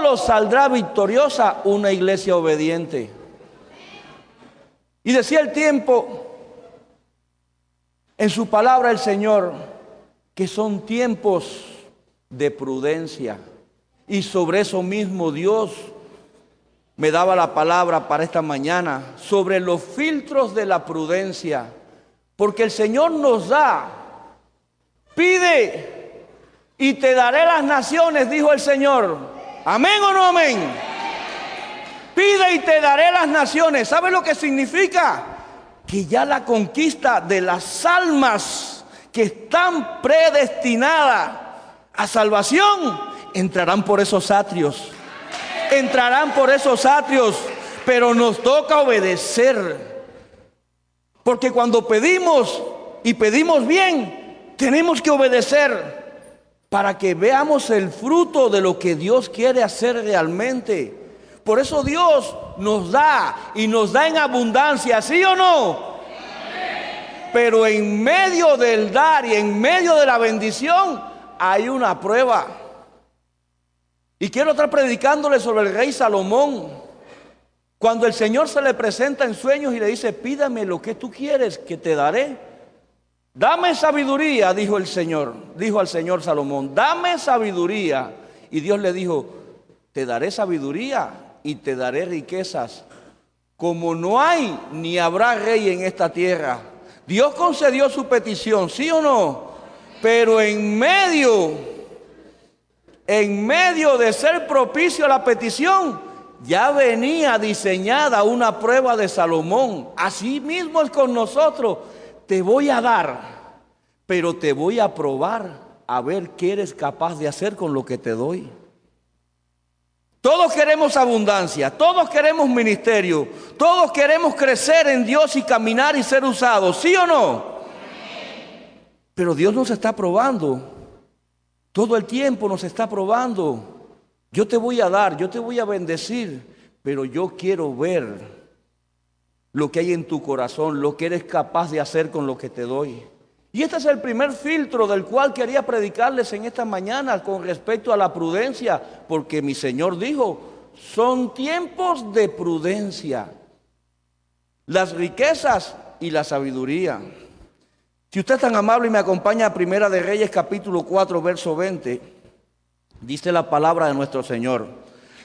solo saldrá victoriosa una iglesia obediente. Y decía el tiempo, en su palabra el Señor, que son tiempos de prudencia. Y sobre eso mismo Dios me daba la palabra para esta mañana, sobre los filtros de la prudencia. Porque el Señor nos da, pide y te daré las naciones, dijo el Señor. ¿Amén o no amén? Pide y te daré las naciones. ¿Sabe lo que significa? Que ya la conquista de las almas que están predestinadas a salvación entrarán por esos atrios. Entrarán por esos atrios, pero nos toca obedecer. Porque cuando pedimos y pedimos bien, tenemos que obedecer para que veamos el fruto de lo que Dios quiere hacer realmente. Por eso Dios nos da y nos da en abundancia, ¿sí o no? Pero en medio del dar y en medio de la bendición hay una prueba. Y quiero estar predicándole sobre el rey Salomón. Cuando el Señor se le presenta en sueños y le dice, pídame lo que tú quieres que te daré. Dame sabiduría, dijo el Señor, dijo al Señor Salomón, dame sabiduría. Y Dios le dijo, te daré sabiduría y te daré riquezas, como no hay ni habrá rey en esta tierra. Dios concedió su petición, ¿sí o no? Pero en medio de ser propicio a la petición, ya venía diseñada una prueba de Salomón. Así mismo es con nosotros. Te voy a dar, pero te voy a probar a ver qué eres capaz de hacer con lo que te doy. Todos queremos abundancia, todos queremos ministerio, todos queremos crecer en Dios y caminar y ser usados, ¿sí o no? Pero Dios nos está probando, todo el tiempo nos está probando. Yo te voy a dar, yo te voy a bendecir, pero yo quiero ver lo que hay en tu corazón, lo que eres capaz de hacer con lo que te doy. Y este es el primer filtro del cual quería predicarles en esta mañana con respecto a la prudencia, porque mi Señor dijo, son tiempos de prudencia, las riquezas y la sabiduría. Si usted es tan amable y me acompaña a Primera de Reyes capítulo 4 verso 20, dice la palabra de nuestro Señor.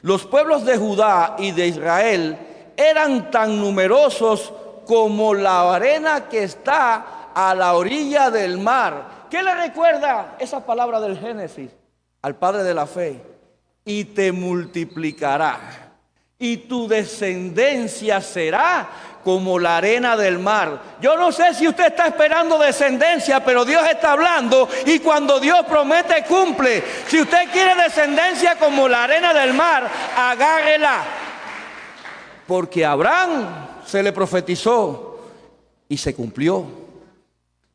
Los pueblos de Judá y de Israel eran tan numerosos como la arena que está a la orilla del mar. ¿Qué le recuerda esa palabra del Génesis? Al Padre de la fe. Y te multiplicará, y tu descendencia será como la arena del mar. Yo no sé si usted está esperando descendencia, pero Dios está hablando y cuando Dios promete, cumple. Si usted quiere descendencia como la arena del mar, agárrela. Porque a Abraham se le profetizó y se cumplió.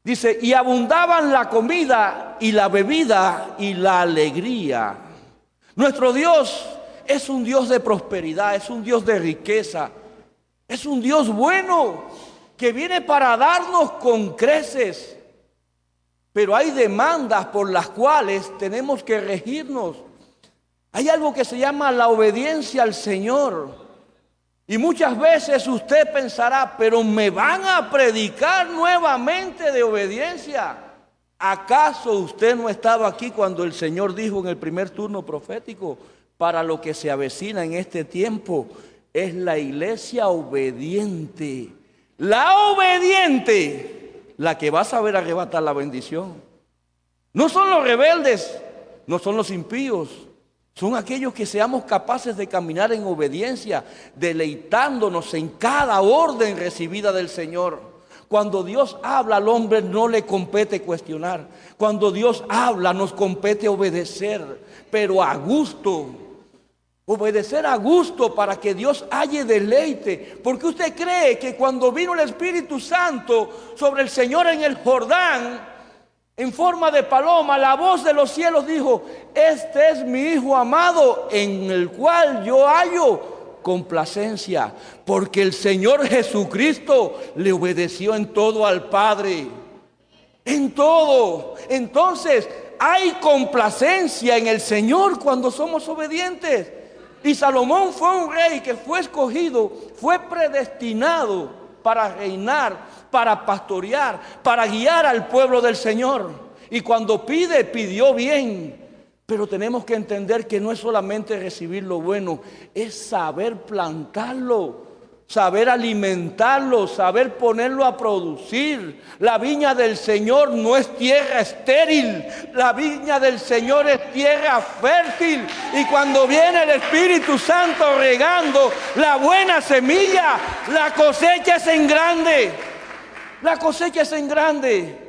Dice, y abundaban la comida y la bebida y la alegría. Nuestro Dios es un Dios de prosperidad, es un Dios de riqueza. Es un Dios bueno que viene para darnos con creces. Pero hay demandas por las cuales tenemos que regirnos. Hay algo que se llama la obediencia al Señor. Y muchas veces usted pensará, pero me van a predicar nuevamente de obediencia. ¿Acaso usted no estaba aquí cuando el Señor dijo en el primer turno profético, para lo que se avecina en este tiempo es la iglesia obediente? La obediente, la que va a saber arrebatar la bendición. No son los rebeldes, no son los impíos. Son aquellos que seamos capaces de caminar en obediencia, deleitándonos en cada orden recibida del Señor. Cuando Dios habla al hombre no le compete cuestionar. Cuando Dios habla nos compete obedecer, pero a gusto. Obedecer a gusto para que Dios halle deleite. Porque usted cree que cuando vino el Espíritu Santo sobre el Señor en el Jordán, en forma de paloma, la voz de los cielos dijo, este es mi Hijo amado en el cual yo hallo complacencia, porque el Señor Jesucristo le obedeció en todo al Padre, en todo. Entonces hay complacencia en el Señor cuando somos obedientes. Y Salomón fue un rey que fue escogido, fue predestinado para reinar, para pastorear, para guiar al pueblo del Señor. Y cuando pidió bien. Pero tenemos que entender que no es solamente recibir lo bueno, es saber plantarlo, saber alimentarlo, saber ponerlo a producir. La viña del Señor no es tierra estéril, la viña del Señor es tierra fértil. Y cuando viene el Espíritu Santo regando la buena semilla, la cosecha es en grande. La cosecha es en grande.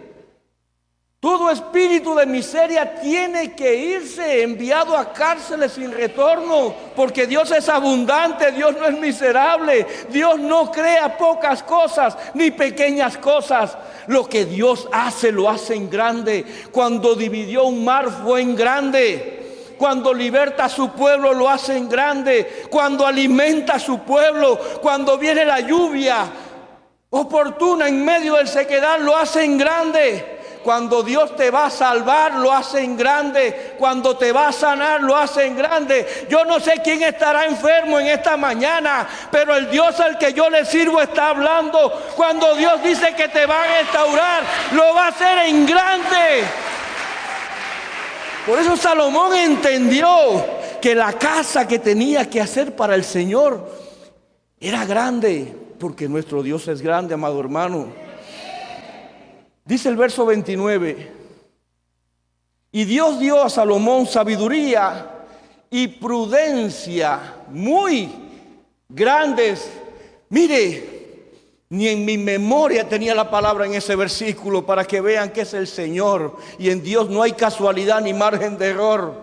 Todo espíritu de miseria tiene que irse enviado a cárceles sin retorno, porque Dios es abundante, Dios no es miserable, Dios no crea pocas cosas ni pequeñas cosas. Lo que Dios hace, lo hace en grande. Cuando dividió un mar fue en grande. Cuando liberta a su pueblo lo hace en grande. Cuando alimenta a su pueblo, cuando viene la lluvia oportuna en medio del sequedad, lo hace en grande. Cuando Dios te va a salvar, lo hace en grande. Cuando te va a sanar, lo hace en grande. Yo no sé quién estará enfermo en esta mañana, pero el Dios al que yo le sirvo está hablando. Cuando Dios dice que te va a restaurar, lo va a hacer en grande. Por eso Salomón entendió que la casa que tenía que hacer para el Señor era grande, porque nuestro Dios es grande, amado hermano. Dice el verso 29, y Dios dio a Salomón sabiduría y prudencia muy grandes. Mire, ni en mi memoria tenía la palabra en ese versículo para que vean que es el Señor. Y en Dios no hay casualidad ni margen de error.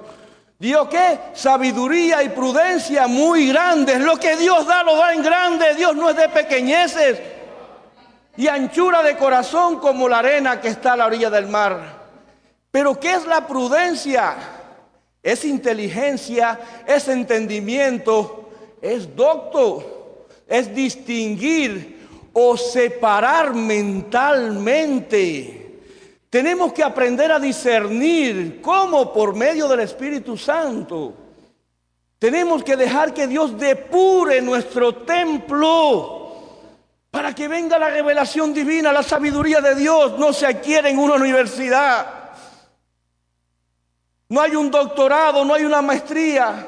¿Dio qué? Sabiduría y prudencia muy grandes. Lo que Dios da, lo da en grande. Dios no es de pequeñeces. Y anchura de corazón como la arena que está a la orilla del mar. Pero ¿qué es la prudencia? Es inteligencia, es entendimiento, es docto, es distinguir o separar mentalmente. Tenemos que aprender a discernir. ¿Cómo? Por medio del Espíritu Santo. Tenemos que dejar que Dios depure nuestro templo, para que venga la revelación divina. La sabiduría de Dios no se adquiere en una universidad. No hay un doctorado, no hay una maestría.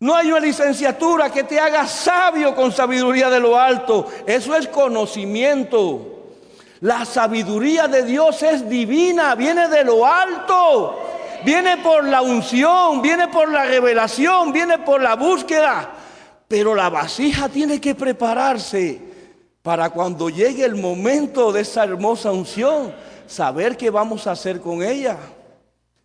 No hay una licenciatura que te haga sabio con sabiduría de lo alto. Eso es conocimiento. La sabiduría de Dios es divina, viene de lo alto. Viene por la unción, viene por la revelación, viene por la búsqueda. Pero la vasija tiene que prepararse para cuando llegue el momento de esa hermosa unción, saber qué vamos a hacer con ella,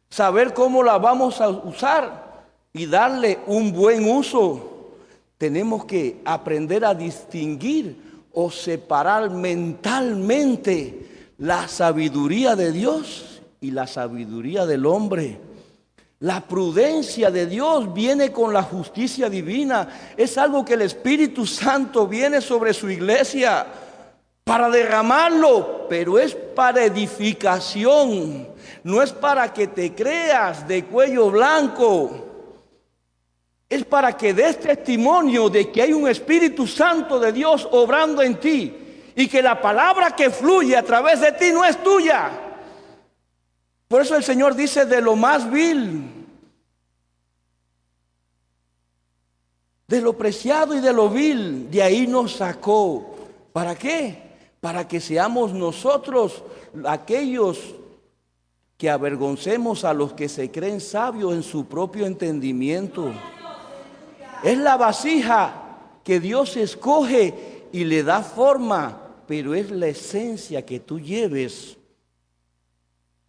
saber cómo la vamos a usar y darle un buen uso. Tenemos que aprender a distinguir o separar mentalmente la sabiduría de Dios y la sabiduría del hombre. La prudencia de Dios viene con la justicia divina. Es algo que el Espíritu Santo viene sobre su iglesia para derramarlo, pero es para edificación. No es para que te creas de cuello blanco. Es para que des testimonio de que hay un Espíritu Santo de Dios obrando en ti y que la palabra que fluye a través de ti no es tuya. Por eso el Señor dice: de lo más vil, de lo preciado y de lo vil, de ahí nos sacó. ¿Para qué? Para que seamos nosotros aquellos que avergoncemos a los que se creen sabios en su propio entendimiento. Es la vasija que Dios escoge y le da forma, pero es la esencia que tú lleves.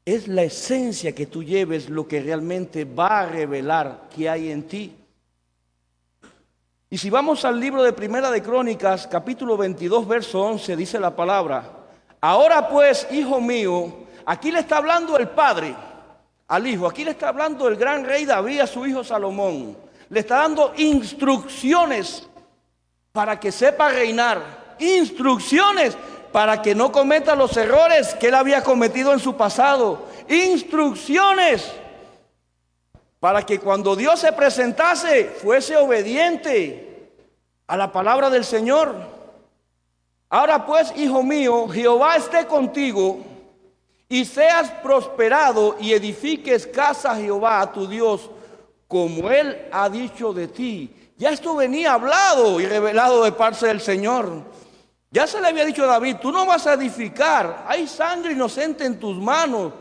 Es la esencia que tú lleves lo que realmente va a revelar qué hay en ti. Y si vamos al libro de Primera de Crónicas, capítulo 22, verso 11, dice la palabra: ahora pues, hijo mío, aquí le está hablando el padre al hijo, aquí le está hablando el gran rey David a su hijo Salomón. Le está dando instrucciones para que sepa reinar, instrucciones para que no cometa los errores que él había cometido en su pasado, instrucciones para que cuando Dios se presentase fuese obediente a la palabra del Señor. Ahora pues, hijo mío, Jehová esté contigo y seas prosperado y edifiques casa a Jehová tu Dios, como Él ha dicho de ti. Ya esto venía hablado y revelado de parte del Señor. Ya se le había dicho a David, tú no vas a edificar, hay sangre inocente en tus manos.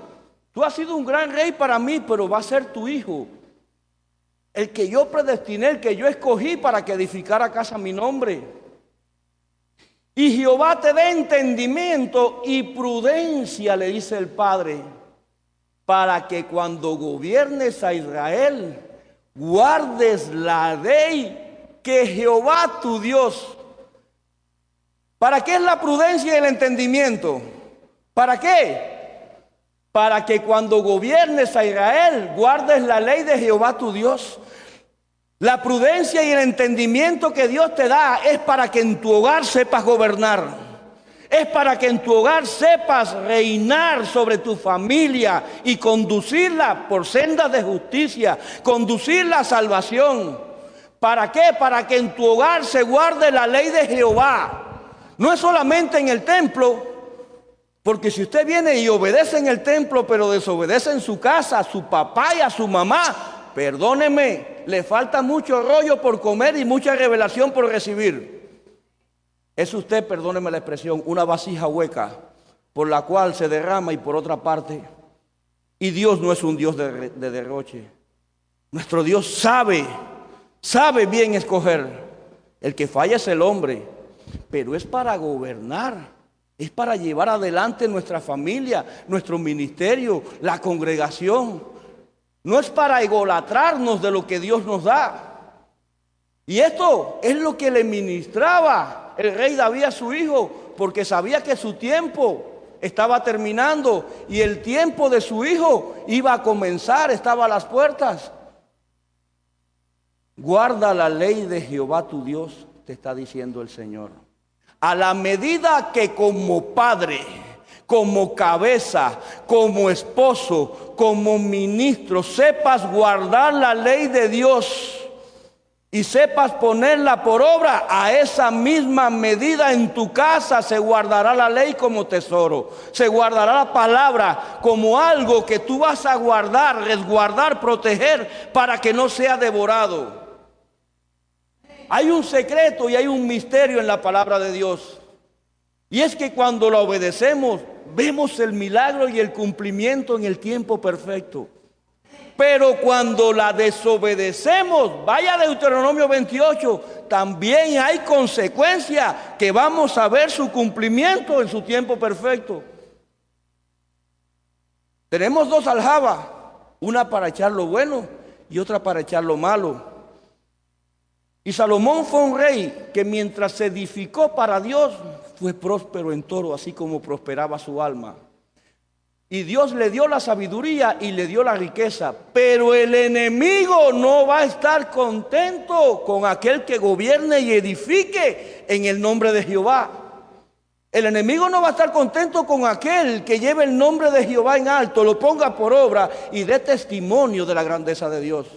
Tú has sido un gran rey para mí, pero va a ser tu hijo, el que yo predestiné, el que yo escogí para que edificara casa a mi nombre. Y Jehová te dé entendimiento y prudencia, le dice el Padre, para que cuando gobiernes a Israel, guardes la ley que Jehová tu Dios. ¿Para qué es la prudencia y el entendimiento? ¿Para qué? Para que cuando gobiernes a Israel, guardes la ley de Jehová tu Dios. La prudencia y el entendimiento que Dios te da es para que en tu hogar sepas gobernar. Es para que en tu hogar sepas reinar sobre tu familia y conducirla por sendas de justicia, conducirla a salvación. ¿Para qué? Para que en tu hogar se guarde la ley de Jehová. No es solamente en el templo, porque si usted viene y obedece en el templo, pero desobedece en su casa a su papá y a su mamá, perdóneme, le falta mucho rollo por comer y mucha revelación por recibir. Es usted, perdóneme la expresión, una vasija hueca por la cual se derrama y por otra parte. Y Dios no es un Dios de derroche. Nuestro Dios sabe bien escoger. El que falla es el hombre. Pero es para gobernar, es para llevar adelante nuestra familia, nuestro ministerio, la congregación. No es para egolatrarnos de lo que Dios nos da. Y esto es lo que le ministraba el rey David a su hijo, porque sabía que su tiempo estaba terminando y el tiempo de su hijo iba a comenzar, estaba a las puertas. Guarda la ley de Jehová tu Dios, te está diciendo el Señor. A la medida que como padre, como cabeza, como esposo, como ministro, sepas guardar la ley de Dios y sepas ponerla por obra, a esa misma medida en tu casa se guardará la ley como tesoro. Se guardará la palabra como algo que tú vas a guardar, resguardar, proteger para que no sea devorado. Hay un secreto y hay un misterio en la palabra de Dios. Y es que cuando la obedecemos, vemos el milagro y el cumplimiento en el tiempo perfecto. Pero cuando la desobedecemos, vaya a Deuteronomio 28, también hay consecuencia que vamos a ver su cumplimiento en su tiempo perfecto. Tenemos dos aljabas, una para echar lo bueno y otra para echar lo malo. Y Salomón fue un rey que mientras se edificó para Dios, fue próspero en todo, así como prosperaba su alma. Y Dios le dio la sabiduría y le dio la riqueza. Pero el enemigo no va a estar contento con aquel que gobierne y edifique en el nombre de Jehová. El enemigo no va a estar contento con aquel que lleve el nombre de Jehová en alto, lo ponga por obra y dé testimonio de la grandeza de Dios.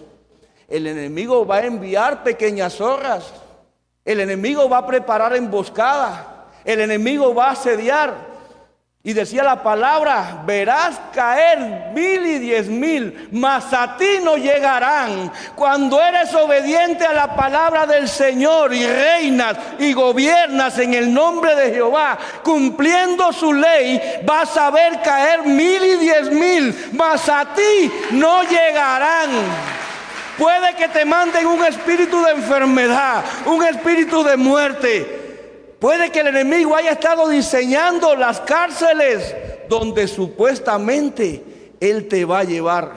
El enemigo va a enviar pequeñas zorras. El enemigo va a preparar emboscadas. El enemigo va a asediar. Y decía la palabra, verás caer 1000 y 10,000, mas a ti no llegarán. Cuando eres obediente a la palabra del Señor y reinas y gobiernas en el nombre de Jehová, cumpliendo su ley, vas a ver caer 1000 y 10,000, mas a ti no llegarán. Puede que te manden un espíritu de enfermedad, un espíritu de muerte. Puede que el enemigo haya estado diseñando las cárceles donde supuestamente él te va a llevar.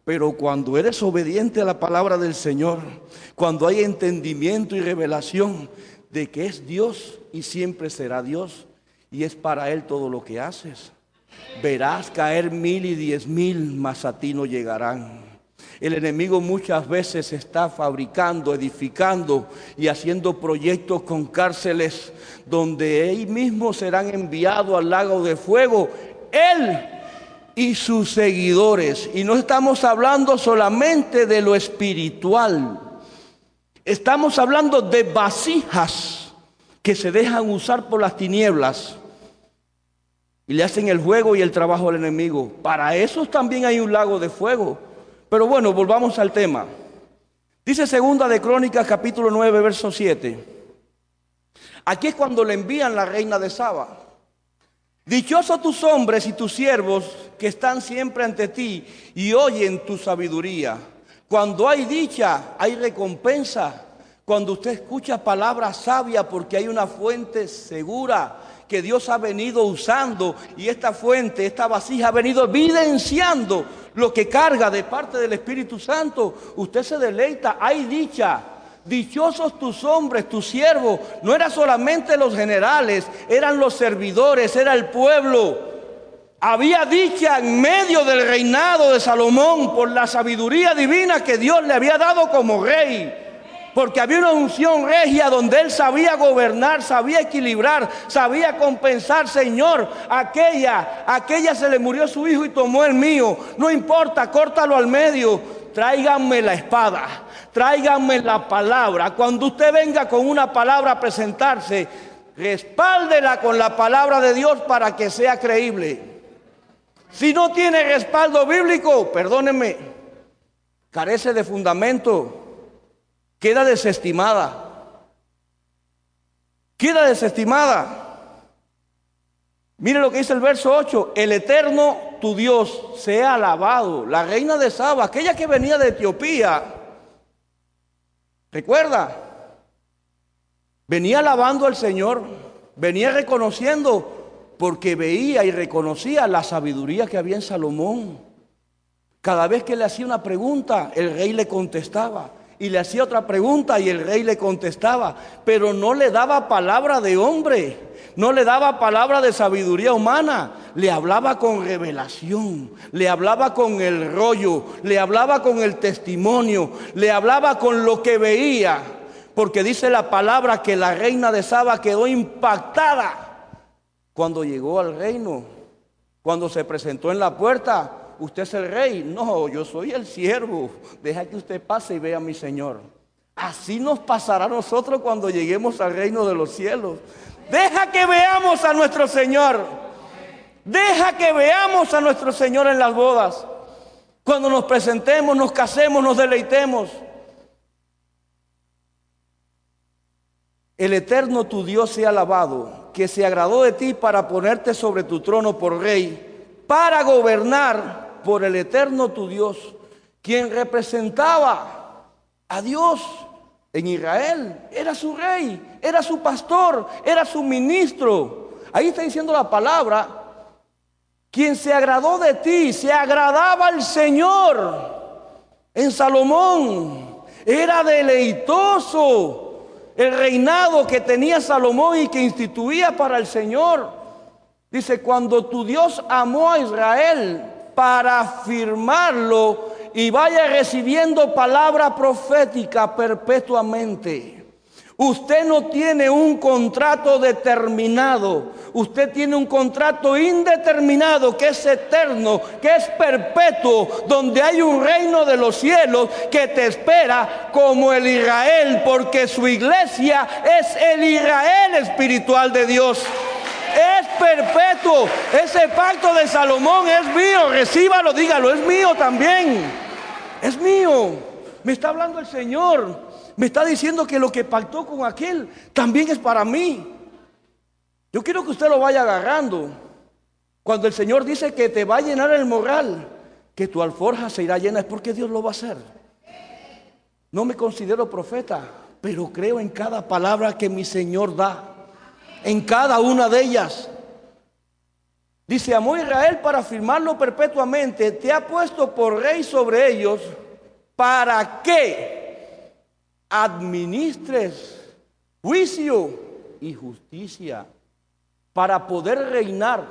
Pero cuando eres obediente a la palabra del Señor, cuando hay entendimiento y revelación de que es Dios y siempre será Dios, y es para Él todo lo que haces, verás caer 1000 y 10,000, mas a ti no llegarán. El enemigo muchas veces está fabricando, edificando y haciendo proyectos con cárceles donde ellos mismos serán enviados al lago de fuego. Él y sus seguidores. Y no estamos hablando solamente de lo espiritual. Estamos hablando de vasijas que se dejan usar por las tinieblas y le hacen el juego y el trabajo al enemigo. Para eso también hay un lago de fuego. Pero bueno, volvamos al tema. Dice Segunda de Crónicas, capítulo 9, verso 7. Aquí es cuando le envían la reina de Saba. Dichosos tus hombres y tus siervos que están siempre ante ti y oyen tu sabiduría. Cuando hay dicha, hay recompensa. Cuando usted escucha palabras sabias, porque hay una fuente segura que Dios ha venido usando, y esta fuente, esta vasija ha venido evidenciando lo que carga de parte del Espíritu Santo. Usted se deleita, hay dicha. Dichosos tus hombres, tus siervos. No eran solamente los generales, eran los servidores, era el pueblo. Había dicha en medio del reinado de Salomón por la sabiduría divina que Dios le había dado como rey. Porque había una unción regia donde él sabía gobernar, sabía equilibrar, sabía compensar. Señor, aquella se le murió su hijo y tomó el mío. No importa, córtalo al medio. Tráiganme la espada, tráiganme la palabra. Cuando usted venga con una palabra a presentarse, respáldela con la palabra de Dios para que sea creíble. Si no tiene respaldo bíblico, perdónenme, carece de fundamento. Queda desestimada. Queda desestimada. Mire lo que dice el verso 8. El Eterno, tu Dios, sea alabado. La reina de Saba, aquella que venía de Etiopía, recuerda, venía alabando al Señor, venía reconociendo, porque veía y reconocía la sabiduría que había en Salomón. Cada vez que le hacía una pregunta, el rey le contestaba. Y le hacía otra pregunta y el rey le contestaba, pero no le daba palabra de hombre, no le daba palabra de sabiduría humana, le hablaba con revelación, le hablaba con el rollo, le hablaba con el testimonio, le hablaba con lo que veía, porque dice la palabra que la reina de Saba quedó impactada cuando llegó al reino, cuando se presentó en la puerta. Usted es el rey. No, yo soy el siervo. Deja que usted pase y vea a mi Señor. Así nos pasará a nosotros cuando lleguemos al reino de los cielos. Deja que veamos a nuestro Señor. Deja que veamos a nuestro Señor en las bodas. Cuando nos presentemos, nos casemos, nos deleitemos. El Eterno tu Dios sea alabado, que se agradó de ti para ponerte sobre tu trono por rey, para gobernar por el Eterno tu Dios, quien representaba a Dios en Israel. Era su rey, era su pastor, era su ministro. Ahí está diciendo la palabra, quien se agradó de ti, se agradaba al Señor. En Salomón era deleitoso el reinado que tenía Salomón y que instituía para el Señor. Dice, cuando tu Dios amó a Israel para afirmarlo y vaya recibiendo palabra profética perpetuamente. Usted no tiene un contrato determinado, usted tiene un contrato indeterminado que es eterno, que es perpetuo, donde hay un reino de los cielos que te espera como el Israel, porque su iglesia es el Israel espiritual de Dios. Es perpetuo. Ese pacto de Salomón es mío. Recíbalo, dígalo, es mío también. Es mío. Me está hablando el Señor. Me está diciendo que lo que pactó con aquel también es para mí. Yo quiero que usted lo vaya agarrando. Cuando el Señor dice que te va a llenar el morral, que tu alforja se irá llena, es porque Dios lo va a hacer. No me considero profeta, pero creo en cada palabra que mi Señor da. En cada una de ellas. Dice, amó a Israel para afirmarlo perpetuamente, te ha puesto por rey sobre ellos, para que administres juicio y justicia. Para poder reinar,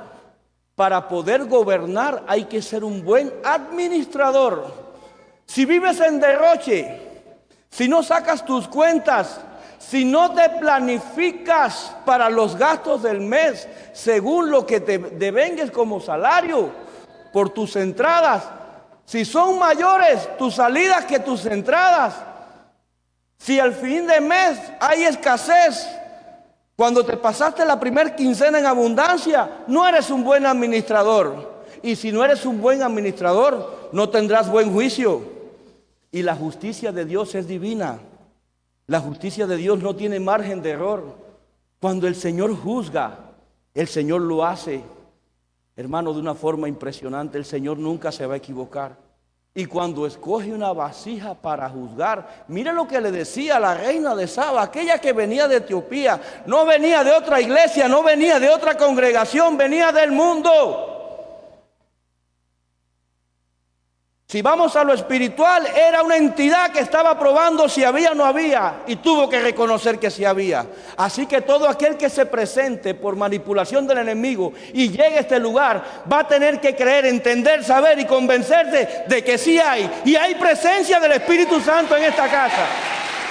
para poder gobernar, hay que ser un buen administrador. Si vives en derroche, si no sacas tus cuentas, si no te planificas para los gastos del mes según lo que te devengues como salario, por tus entradas. Si son mayores tus salidas que tus entradas. Si al fin de mes hay escasez, cuando te pasaste la primera quincena en abundancia, no eres un buen administrador. Y si no eres un buen administrador, no tendrás buen juicio. Y la justicia de Dios es divina. La justicia de Dios no tiene margen de error. Cuando el Señor juzga, el Señor lo hace, hermano, de una forma impresionante. El Señor nunca se va a equivocar. Y cuando escoge una vasija para juzgar, mire lo que le decía la reina de Saba, aquella que venía de Etiopía, no venía de otra iglesia, no venía de otra congregación, venía del mundo. Si vamos a lo espiritual, era una entidad que estaba probando si había o no había, y tuvo que reconocer que sí había. Así que todo aquel que se presente por manipulación del enemigo y llegue a este lugar, va a tener que creer, entender, saber y convencerse de que sí hay. Y hay presencia del Espíritu Santo en esta casa.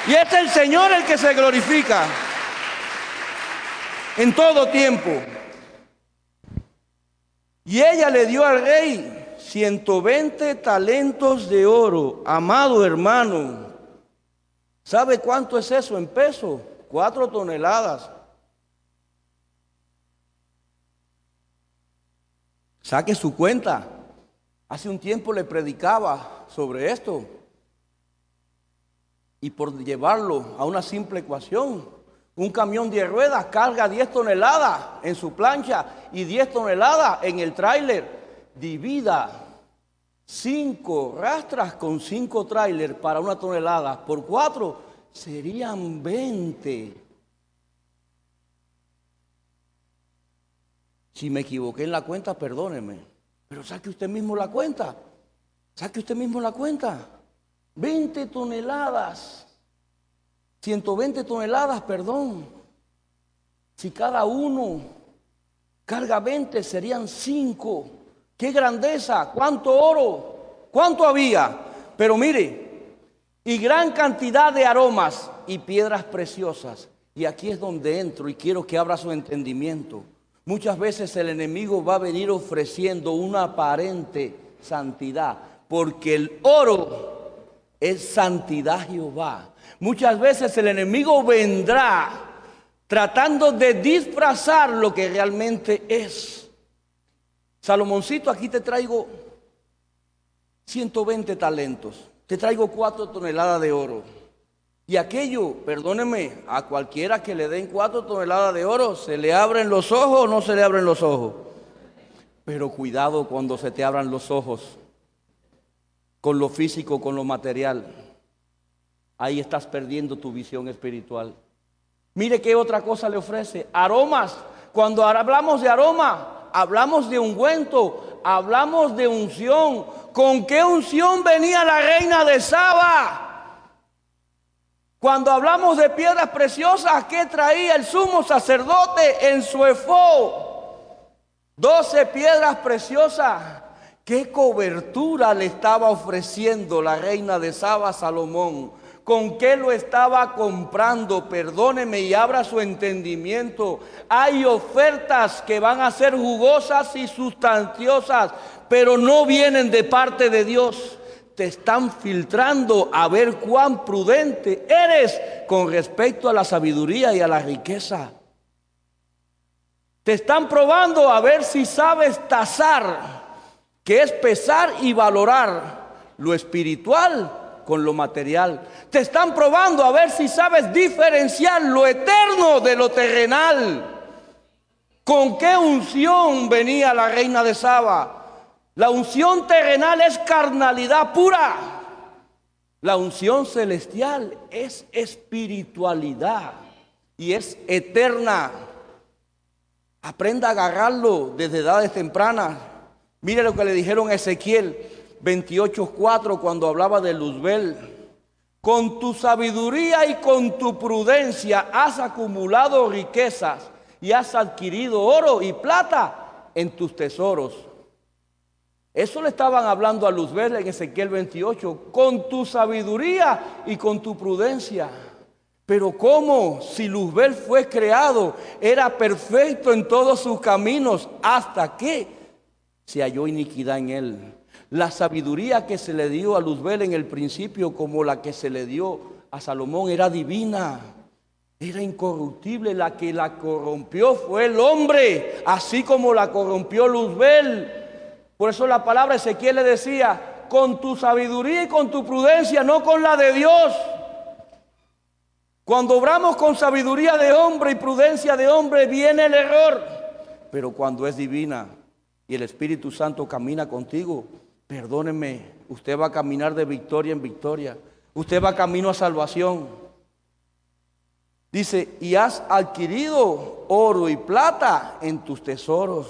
Y es el Señor el que se glorifica en todo tiempo. Y ella le dio al rey 120 talentos de oro. Amado hermano, ¿sabe cuánto es eso en pesos? 4 toneladas. Saque su cuenta. Hace un tiempo le predicaba sobre esto. Y por llevarlo a una simple ecuación, un camión de ruedas carga 10 toneladas en su plancha y 10 toneladas en el tráiler. Divida 5 rastras con 5 trailers para 1 tonelada por 4 serían 20. Si me equivoqué en la cuenta, perdóneme, pero saque usted mismo la cuenta. Saque usted mismo la cuenta. 20 toneladas, 120 toneladas, perdón. Si cada uno carga 20, serían 5. ¡Qué grandeza! ¡Cuánto oro! ¿Cuánto había? Pero mire, y gran cantidad de aromas y piedras preciosas. Y aquí es donde entro y quiero que abra su entendimiento. Muchas veces el enemigo va a venir ofreciendo una aparente santidad, porque el oro es santidad Jehová. Muchas veces el enemigo vendrá tratando de disfrazar lo que realmente es. Salomoncito, aquí te traigo 120 talentos, te traigo 4 toneladas de oro. Y aquello, perdóneme, a cualquiera que le den 4 toneladas de oro, ¿se le abren los ojos o no se le abren los ojos? Pero cuidado cuando se te abran los ojos, con lo físico, con lo material. Ahí estás perdiendo tu visión espiritual. Mire qué otra cosa le ofrece. Aromas. Cuando hablamos de aroma, hablamos de ungüento, hablamos de unción. ¿Con qué unción venía la reina de Saba? Cuando hablamos de piedras preciosas, ¿qué traía el sumo sacerdote en su efod? 12 piedras preciosas. ¿Qué cobertura le estaba ofreciendo la reina de Saba a Salomón? ¿Con qué lo estaba comprando? Perdóneme y abra su entendimiento. Hay ofertas que van a ser jugosas y sustanciosas, pero no vienen de parte de Dios. Te están filtrando a ver cuán prudente eres con respecto a la sabiduría y a la riqueza. Te están probando a ver si sabes tasar, que es pesar y valorar lo espiritual con lo material. Te están probando a ver si sabes diferenciar lo eterno de lo terrenal. ¿Con qué unción venía la reina de Saba? La unción terrenal es carnalidad pura. La unción celestial es espiritualidad y es eterna. Aprenda a agarrarlo desde edades tempranas. Mire lo que le dijeron a Ezequiel 28:4 cuando hablaba de Luzbel. Con tu sabiduría y con tu prudencia has acumulado riquezas y has adquirido oro y plata en tus tesoros. Eso le estaban hablando a Luzbel en Ezequiel 28, con tu sabiduría y con tu prudencia. Pero ¿cómo? Si Luzbel fue creado, era perfecto en todos sus caminos, hasta que se halló iniquidad en él. La sabiduría que se le dio a Luzbel en el principio, como la que se le dio a Salomón, era divina, era incorruptible. La que la corrompió fue el hombre, así como la corrompió Luzbel. Por eso la palabra Ezequiel le decía: con tu sabiduría y con tu prudencia, no con la de Dios. Cuando obramos con sabiduría de hombre y prudencia de hombre, viene el error. Pero cuando es divina y el Espíritu Santo camina contigo, perdóneme, usted va a caminar de victoria en victoria. Usted va camino a salvación. Dice: y has adquirido oro y plata en tus tesoros.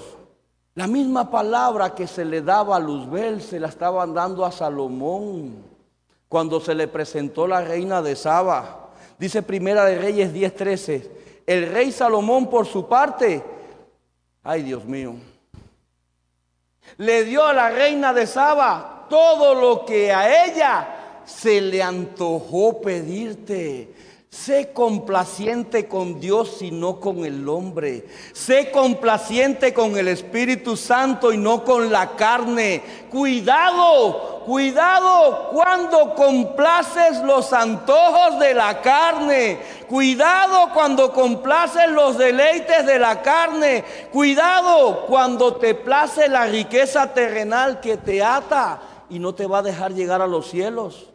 La misma palabra que se le daba a Luzbel se la estaban dando a Salomón cuando se le presentó la reina de Saba. Dice Primera de Reyes 10:13. El rey Salomón, por su parte, ay Dios mío, le dio a la reina de Saba todo lo que a ella se le antojó pedirte. Sé complaciente con Dios y no con el hombre. Sé complaciente con el Espíritu Santo y no con la carne. Cuidado, cuidado cuando complaces los antojos de la carne. Cuidado cuando complaces los deleites de la carne. Cuidado cuando te place la riqueza terrenal que te ata y no te va a dejar llegar a los cielos.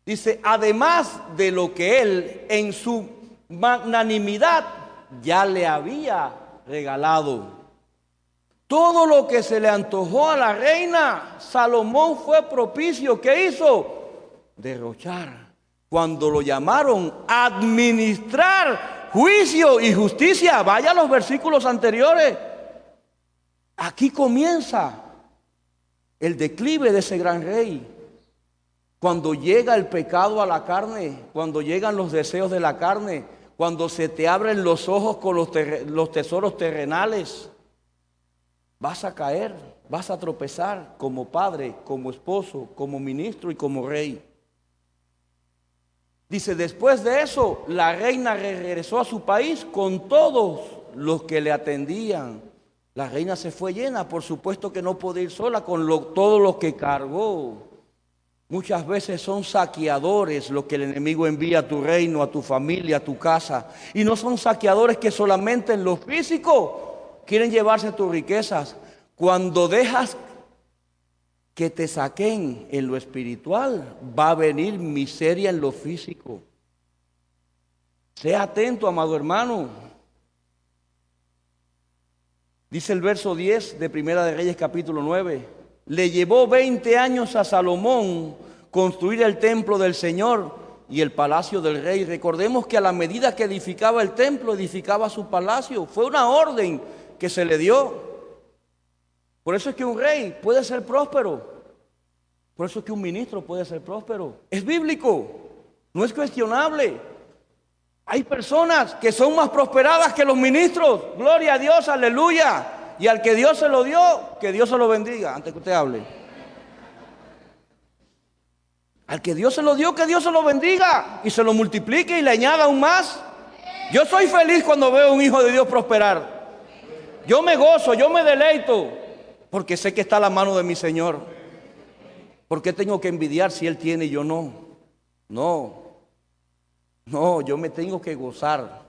Dice: además de lo que él en su magnanimidad ya le había regalado. Todo lo que se le antojó a la reina, Salomón fue propicio. ¿Qué hizo? Derrochar. Cuando lo llamaron a administrar juicio y justicia, vaya a los versículos anteriores. Aquí comienza el declive de ese gran rey. Cuando llega el pecado a la carne, cuando llegan los deseos de la carne, cuando se te abren los ojos con los tesoros terrenales, vas a caer, vas a tropezar como padre, como esposo, como ministro y como rey. Dice: después de eso, la reina regresó a su país con todos los que le atendían. La reina se fue llena, por supuesto que no podía ir sola con todo lo que cargó. Muchas veces son saqueadores los que el enemigo envía a tu reino, a tu familia, a tu casa. Y no son saqueadores que solamente en lo físico quieren llevarse tus riquezas. Cuando dejas que te saquen en lo espiritual, va a venir miseria en lo físico. Sea atento, amado hermano. Dice el verso 10 de Primera de Reyes capítulo 9. Le llevó 20 años a Salomón construir el templo del Señor y el palacio del rey. Recordemos que a la medida que edificaba el templo, edificaba su palacio. Fue una orden que se le dio. Por eso es que un rey puede ser próspero. Por eso es que un ministro puede ser próspero. Es bíblico, no es cuestionable. Hay personas que son más prosperadas que los ministros. Gloria a Dios, aleluya. Y al que Dios se lo dio, que Dios se lo bendiga, antes que usted hable. Al que Dios se lo dio, que Dios se lo bendiga y se lo multiplique y le añada aún más. Yo soy feliz cuando veo a un hijo de Dios prosperar. Yo me gozo, yo me deleito, porque sé que está a la mano de mi Señor. ¿Por qué tengo que envidiar si Él tiene y yo no? No, yo me tengo que gozar.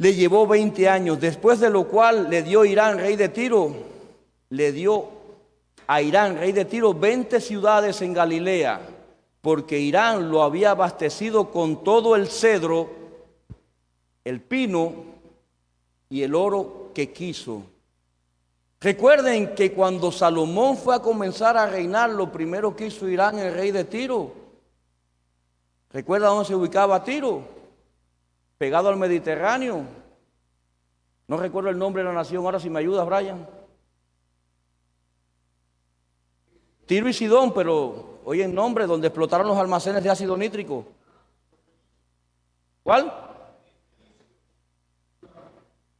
Le llevó 20 años, después de lo cual le dio Irán, rey de Tiro, le dio a Irán, rey de Tiro, 20 ciudades en Galilea, porque Irán lo había abastecido con todo el cedro, el pino y el oro que quiso. Recuerden que cuando Salomón fue a comenzar a reinar, lo primero que hizo Irán, el rey de Tiro. ¿Recuerda dónde se ubicaba Tiro? Pegado al Mediterráneo. No recuerdo el nombre de la nación, ahora si me ayudas, Brian. Tiro y Sidón, pero oye el nombre, donde explotaron los almacenes de ácido nítrico. ¿Cuál?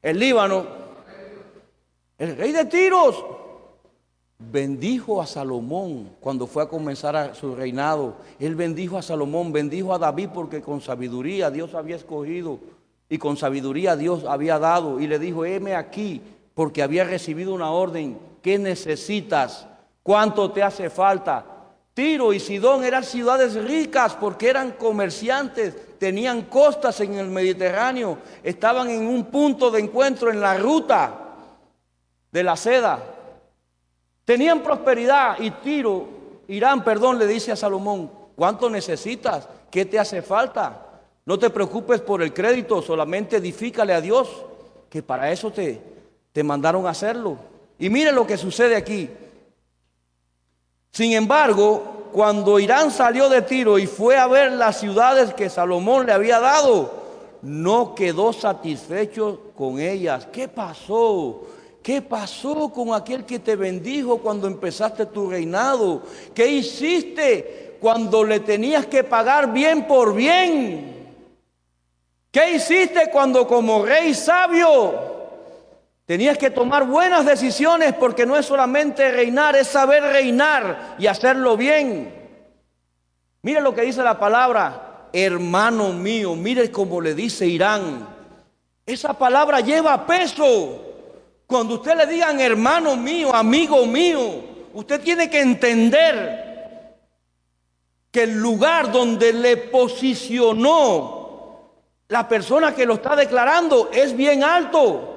El Líbano. El rey de Tiros bendijo a Salomón cuando fue a comenzar su reinado. Él bendijo a Salomón, bendijo a David porque con sabiduría Dios había escogido Y con sabiduría Dios había dado y le dijo, heme aquí, porque había recibido una orden. ¿Qué necesitas? ¿Cuánto te hace falta? Tiro y Sidón eran ciudades ricas porque eran comerciantes, tenían costas en el Mediterráneo, estaban en un punto de encuentro en la ruta de la seda. Tenían prosperidad y Irán, le dice a Salomón, ¿cuánto necesitas? ¿Qué te hace falta? No te preocupes por el crédito, solamente edifícale a Dios, que para eso te mandaron a hacerlo. Y mire lo que sucede aquí. Sin embargo, cuando Irán salió de Tiro y fue a ver las ciudades que Salomón le había dado, no quedó satisfecho con ellas. ¿Qué pasó? ¿Qué pasó con aquel que te bendijo cuando empezaste tu reinado? ¿Qué hiciste cuando le tenías que pagar bien por bien? ¿Qué hiciste cuando como rey sabio tenías que tomar buenas decisiones? Porque no es solamente reinar, es saber reinar y hacerlo bien. Mire lo que dice la palabra, hermano mío. Mire cómo le dice Irán. Esa palabra lleva peso. Cuando usted le digan hermano mío, amigo mío, usted tiene que entender que el lugar donde le posicionó la persona que lo está declarando es bien alto.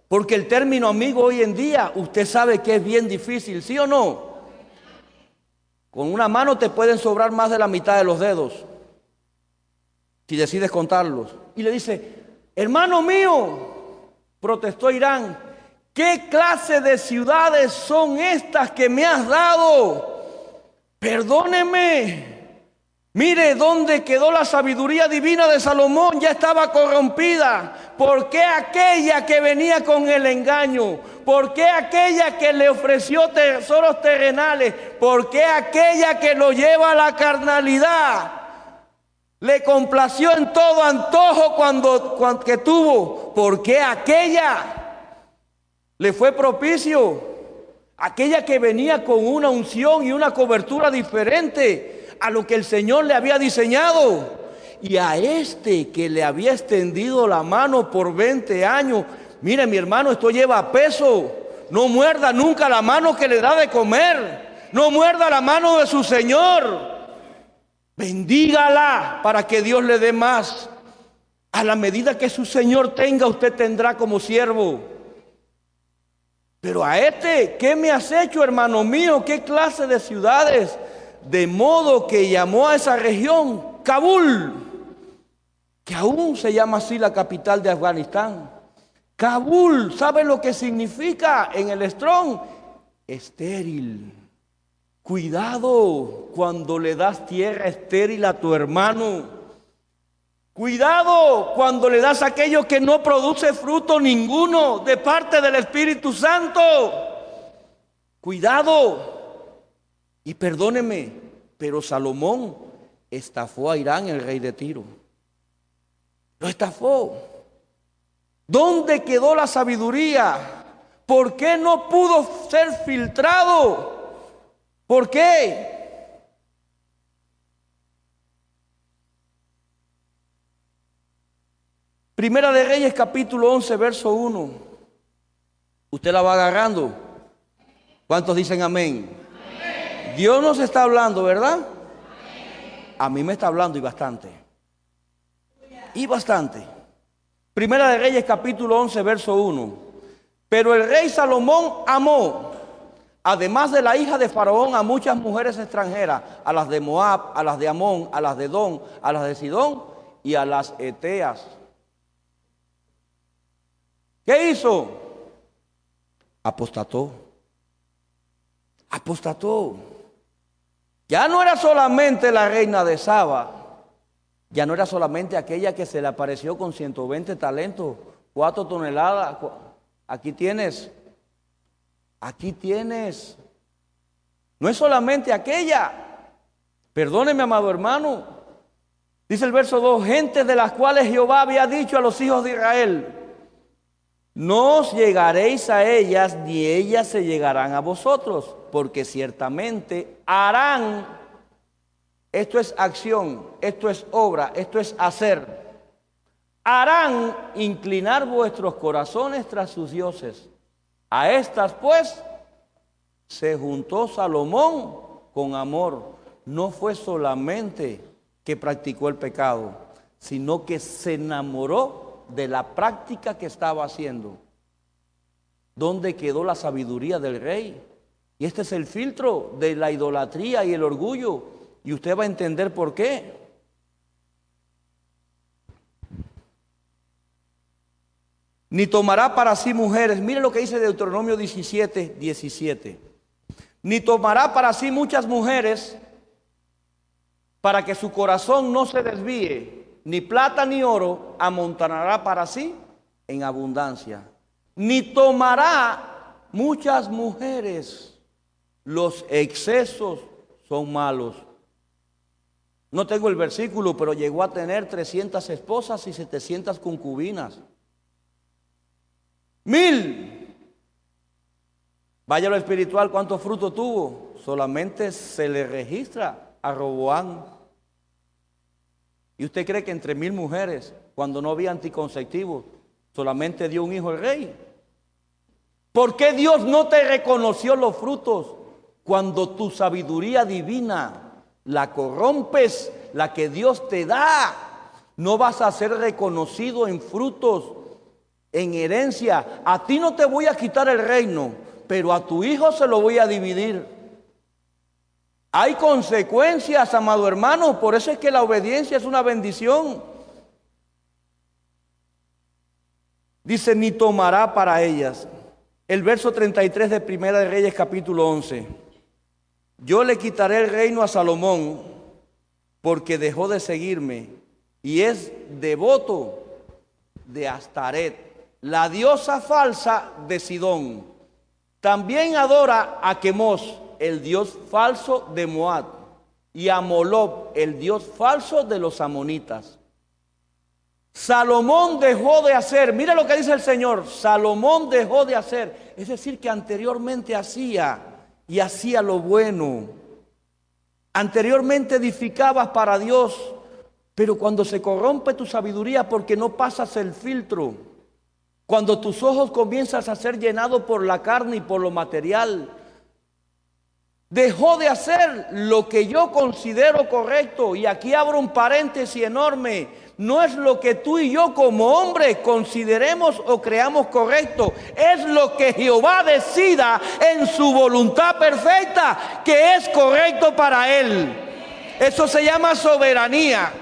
Porque el término amigo hoy en día, usted sabe que es bien difícil, ¿sí o no? Con una mano te pueden sobrar más de la mitad de los dedos, si decides contarlos. Y le dice, hermano mío, protestó Irán, ¿qué clase de ciudades son estas que me has dado? Perdóneme. Mire dónde quedó la sabiduría divina de Salomón, ya estaba corrompida. ¿Por qué aquella que venía con el engaño? ¿Por qué aquella que le ofreció tesoros terrenales? ¿Por qué aquella que lo lleva a la carnalidad? Le complació en todo antojo cuando que tuvo. ¿Por qué aquella le fue propicio? Aquella que venía con una unción y una cobertura diferente a lo que el Señor le había diseñado. Y a este que le había extendido la mano por 20 años, mire mi hermano, esto lleva peso. No muerda nunca la mano que le da de comer. No muerda la mano de su Señor. Bendígala para que Dios le dé más. A la medida que su Señor tenga, usted tendrá como siervo. Pero a este, ¿qué me has hecho, hermano mío? ¿Qué clase de ciudades? De modo que llamó a esa región Kabul, que aún se llama así la capital de Afganistán. Kabul, ¿sabe lo que significa en el Strong? Estéril. Cuidado cuando le das tierra estéril a tu hermano. Cuidado cuando le das aquello que no produce fruto ninguno de parte del Espíritu Santo. Cuidado. Y perdóneme, pero Salomón estafó a Irán, el rey de Tiro. Lo estafó. ¿Dónde quedó la sabiduría? ¿Por qué no pudo ser filtrado? ¿Por qué? Primera de Reyes, capítulo 11, verso 1. Usted la va agarrando. ¿Cuántos dicen amén? Dios nos está hablando, ¿verdad? A mí me está hablando y bastante. Y bastante. Primera de Reyes capítulo 11, verso 1. Pero el rey Salomón amó, además de la hija de Faraón, a muchas mujeres extranjeras, a las de Moab, a las de Amón, a las de Edom, a las de Sidón y a las Eteas. ¿Qué hizo? Apostató. Apostató. Ya no era solamente la reina de Saba, ya no era solamente aquella que se le apareció con 120 talentos, 4 toneladas. Aquí tienes. No es solamente aquella. Perdóneme, amado hermano. Dice el verso 2, gentes de las cuales Jehová había dicho a los hijos de Israel, no os llegaréis a ellas, ni ellas se llegarán a vosotros, porque ciertamente harán, esto es acción, esto es obra, esto es hacer, harán inclinar vuestros corazones tras sus dioses. A estas pues se juntó Salomón con amor. No fue solamente que practicó el pecado, sino que se enamoró de la práctica que estaba haciendo. ¿Dónde quedó la sabiduría del rey? Y este es el filtro de la idolatría y el orgullo. Y usted va a entender por qué. Ni tomará para sí mujeres. Mire lo que dice Deuteronomio 17, 17. Ni tomará para sí muchas mujeres para que su corazón no se desvíe. Ni plata ni oro amontonará para sí en abundancia. Ni tomará muchas mujeres. Los excesos son malos. No tengo el versículo, pero llegó a tener 300 esposas y 700 concubinas. 1000. Vaya lo espiritual, ¿cuánto fruto tuvo? Solamente se le registra a Roboam. ¿Y usted cree que entre 1000 mujeres, cuando no había anticonceptivos, solamente dio un hijo el rey? ¿Por qué Dios no te reconoció los frutos cuando tu sabiduría divina la corrompes, la que Dios te da? No vas a ser reconocido en frutos, en herencia. A ti no te voy a quitar el reino, pero a tu hijo se lo voy a dividir. Hay consecuencias, amado hermano, por eso es que la obediencia es una bendición. Dice, ni tomará para ellas. El verso 33 de Primera de Reyes, capítulo 11. Yo le quitaré el reino a Salomón porque dejó de seguirme y es devoto de Astaret, la diosa falsa de Sidón. También adora a Quemos, el dios falso de Moab, y a Molob, el dios falso de los amonitas. Salomón dejó de hacer, mira lo que dice el Señor, Salomón dejó de hacer, es decir, que anteriormente hacía y hacía lo bueno. Anteriormente edificabas para Dios, pero cuando se corrompe tu sabiduría porque no pasas el filtro, cuando tus ojos comienzas a ser llenados por la carne y por lo material, dejó de hacer lo que yo considero correcto. Y aquí abro un paréntesis enorme. No es lo que tú y yo como hombres consideremos o creamos correcto. Es lo que Jehová decida en su voluntad perfecta que es correcto para él. Eso se llama soberanía.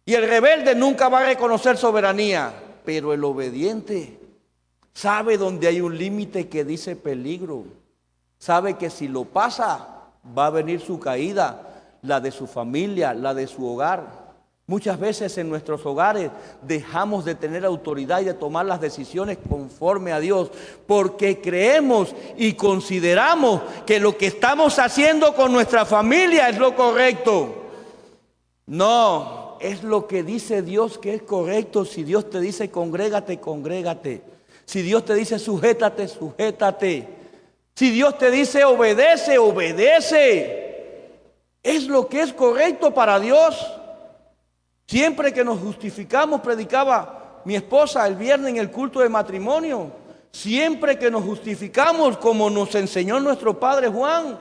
Y el rebelde nunca va a reconocer soberanía. Pero el obediente sabe dónde hay un límite que dice peligro. Sabe que si lo pasa, va a venir su caída, la de su familia, la de su hogar. Muchas veces en nuestros hogares dejamos de tener autoridad y de tomar las decisiones conforme a Dios, porque creemos y consideramos que lo que estamos haciendo con nuestra familia es lo correcto. No, es lo que dice Dios que es correcto. Si Dios te dice congrégate, congrégate. Si Dios te dice sujétate, sujétate. Si Dios te dice obedece, obedece. Es lo que es correcto para Dios. Siempre que nos justificamos, predicaba mi esposa el viernes en el culto de matrimonio. Siempre que nos justificamos, como nos enseñó nuestro padre Juan,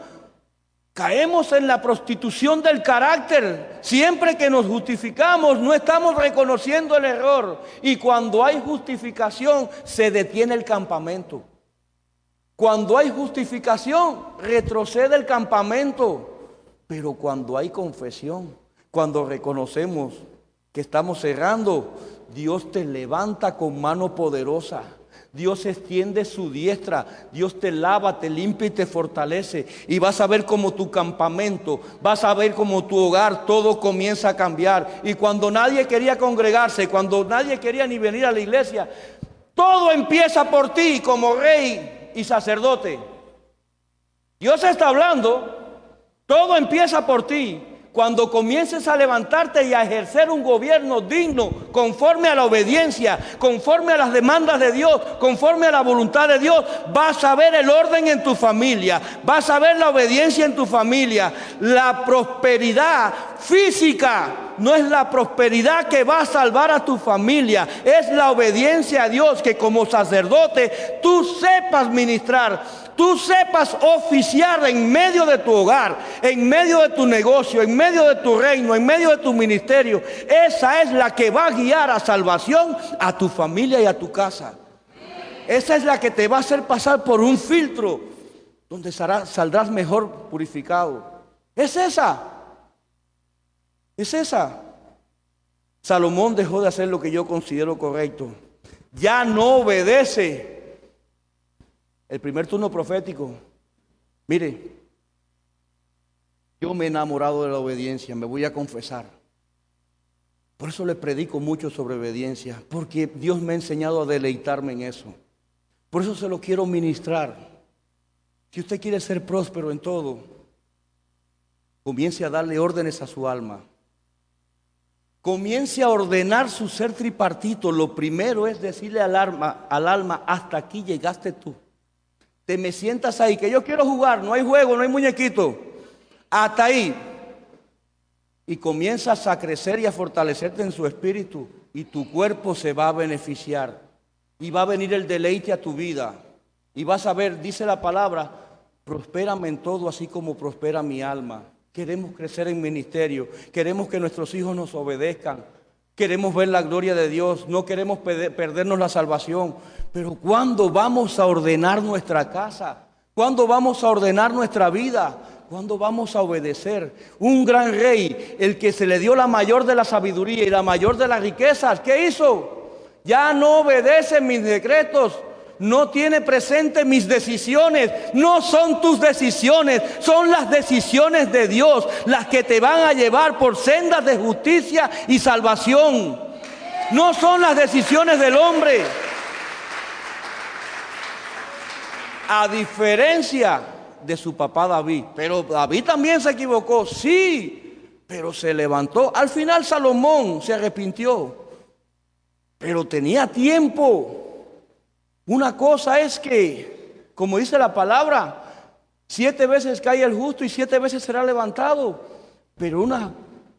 caemos en la prostitución del carácter. Siempre que nos justificamos, no estamos reconociendo el error. Y cuando hay justificación, se detiene el campamento. Cuando hay justificación, retrocede el campamento. Pero cuando hay confesión, cuando reconocemos que estamos errando, Dios te levanta con mano poderosa. Dios extiende su diestra, Dios te lava, te limpia y te fortalece. Y vas a ver cómo tu campamento, vas a ver cómo tu hogar, todo comienza a cambiar. Y cuando nadie quería congregarse, cuando nadie quería ni venir a la iglesia, todo empieza por ti como rey y sacerdote. Dios está hablando, todo empieza por ti. Cuando comiences a levantarte y a ejercer un gobierno digno, conforme a la obediencia, conforme a las demandas de Dios, conforme a la voluntad de Dios, vas a ver el orden en tu familia, vas a ver la obediencia en tu familia, la prosperidad física, no es la prosperidad que va a salvar a tu familia, es la obediencia a Dios, que como sacerdote tú sepas ministrar, tú sepas oficiar en medio de tu hogar, en medio de tu negocio, en medio de tu reino, en medio de tu ministerio. Esa es la que va a guiar a salvación a tu familia y a tu casa. Esa es la que te va a hacer pasar por un filtro donde saldrás mejor purificado. Es esa. Es esa. Salomón dejó de hacer lo que yo considero correcto. Ya no obedece. El primer turno profético. Mire, yo me he enamorado de la obediencia, me voy a confesar. Por eso le predico mucho sobre obediencia, porque Dios me ha enseñado a deleitarme en eso. Por eso se lo quiero ministrar. Si usted quiere ser próspero en todo, comience a darle órdenes a su alma. Comience a ordenar su ser tripartito. Lo primero es decirle al alma, hasta aquí llegaste tú. Te me sientas ahí, que yo quiero jugar, no hay juego, no hay muñequito. Hasta ahí. Y comienzas a crecer y a fortalecerte en su espíritu. Y tu cuerpo se va a beneficiar. Y va a venir el deleite a tu vida. Y vas a ver, dice la palabra, prospérame en todo así como prospera mi alma. Queremos crecer en ministerio. Queremos que nuestros hijos nos obedezcan. Queremos ver la gloria de Dios. No queremos perdernos la salvación. Pero ¿cuándo vamos a ordenar nuestra casa? ¿Cuándo vamos a ordenar nuestra vida? ¿Cuándo vamos a obedecer? Un gran rey, el que se le dio la mayor de la sabiduría y la mayor de las riquezas, ¿qué hizo? Ya no obedece mis decretos, no tiene presente mis decisiones. No son tus decisiones, son las decisiones de Dios las que te van a llevar por sendas de justicia y salvación. No son las decisiones del hombre. A diferencia de su papá David. Pero David también se equivocó, sí, pero se levantó. Al final Salomón se arrepintió. Pero tenía tiempo. Una cosa es que, como dice la palabra, 7 veces cae el justo y 7 veces será levantado. Pero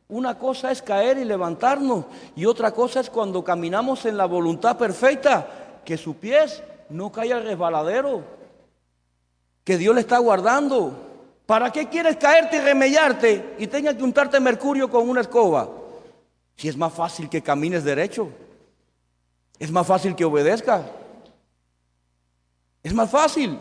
una cosa es caer y levantarnos. Y otra cosa es cuando caminamos en la voluntad perfecta, que sus pies no caigan al resbaladero, que Dios le está guardando. ¿Para qué quieres caerte y remellarte y tengas que untarte mercurio con una escoba? Si es más fácil que camines derecho. Es más fácil que obedezca. Es más fácil.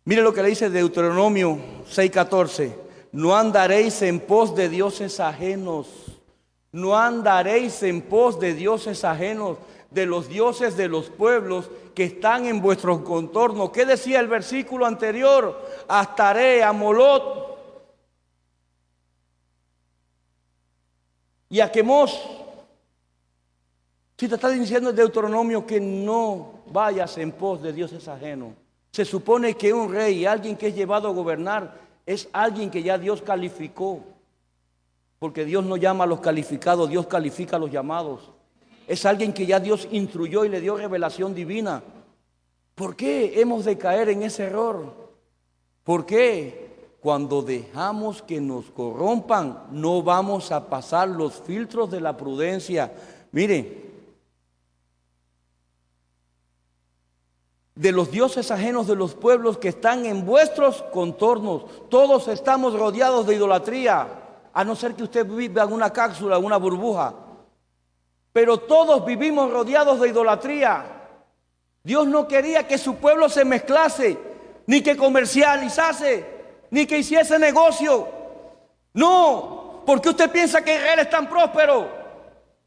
Mire lo que le dice Deuteronomio 6:14. No andaréis en pos de dioses ajenos. No andaréis en pos de dioses ajenos, de los dioses de los pueblos que están en vuestros contornos. ¿Qué decía el versículo anterior? Astaré, a Molot y a Quemos. Si te está diciendo el Deuteronomio que no vayas en pos de dioses ajenos. Se supone que un rey, alguien que es llevado a gobernar, es alguien que ya Dios calificó. Porque Dios no llama a los calificados, Dios califica a los llamados. Es alguien que ya Dios instruyó y le dio revelación divina. ¿Por qué hemos de caer en ese error? ¿Por qué? Cuando dejamos que nos corrompan, no vamos a pasar los filtros de la prudencia. Mire, de los dioses ajenos de los pueblos que están en vuestros contornos, todos estamos rodeados de idolatría, a no ser que usted viva en una cápsula, en una burbuja. Pero todos vivimos rodeados de idolatría. Dios no quería que su pueblo se mezclase, ni que comercializase, ni que hiciese negocio. No, porque usted piensa que Israel es tan próspero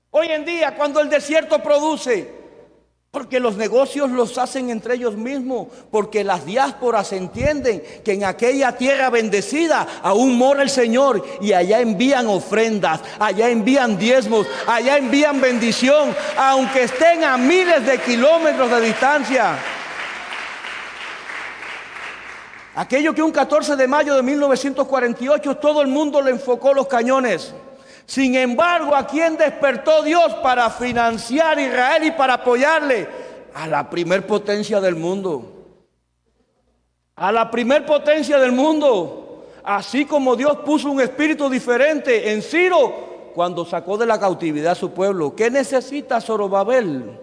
hoy en día cuando el desierto produce. Porque los negocios los hacen entre ellos mismos, porque las diásporas entienden que en aquella tierra bendecida aún mora el Señor y allá envían ofrendas, allá envían diezmos, allá envían bendición, aunque estén a miles de kilómetros de distancia. Aquello que un 14 de mayo de 1948 todo el mundo le enfocó los cañones. Sin embargo, ¿a quién despertó Dios para financiar a Israel y para apoyarle? A la primer potencia del mundo. A la primer potencia del mundo. Así como Dios puso un espíritu diferente en Ciro cuando sacó de la cautividad a su pueblo. ¿Qué necesita Zorobabel?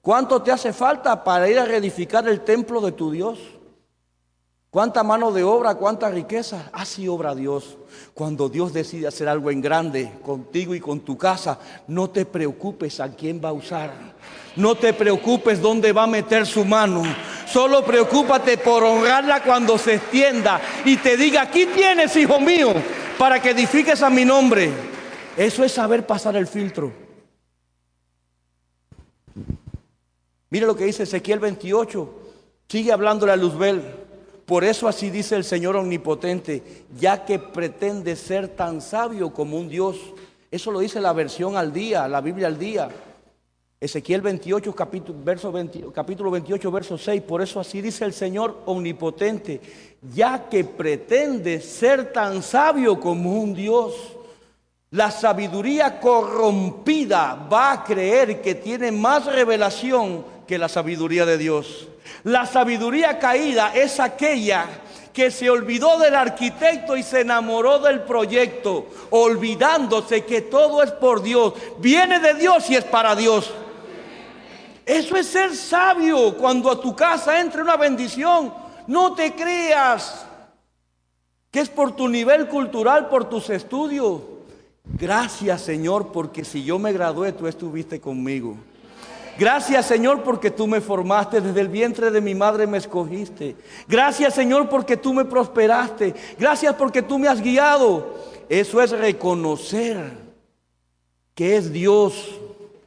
¿Cuánto te hace falta para ir a reedificar el templo de tu Dios? ¿Cuánta mano de obra, cuánta riqueza? Así obra Dios. Cuando Dios decide hacer algo en grande contigo y con tu casa, no te preocupes a quién va a usar. No te preocupes dónde va a meter su mano. Solo preocúpate por honrarla cuando se extienda y te diga: aquí tienes, hijo mío, para que edifiques a mi nombre. Eso es saber pasar el filtro. Mire lo que dice Ezequiel 28. Sigue hablándole a Luzbel. Por eso así dice el Señor omnipotente, ya que pretende ser tan sabio como un Dios. Eso lo dice la versión al día, la Biblia al día. Ezequiel 28, capítulo 28, verso 6. Por eso así dice el Señor omnipotente, ya que pretende ser tan sabio como un Dios. La sabiduría corrompida va a creer que tiene más revelación que la sabiduría de Dios. La sabiduría caída es aquella que se olvidó del arquitecto y se enamoró del proyecto, olvidándose que todo es por Dios, viene de Dios y es para Dios. Eso es ser sabio. Cuando a tu casa entre una bendición, no te creas que es por tu nivel cultural, por tus estudios. Gracias, Señor, porque si yo me gradué, tú estuviste conmigo. Gracias, Señor, porque tú me formaste, desde el vientre de mi madre me escogiste. Gracias, Señor, porque tú me prosperaste. Gracias porque tú me has guiado. Eso es reconocer que es Dios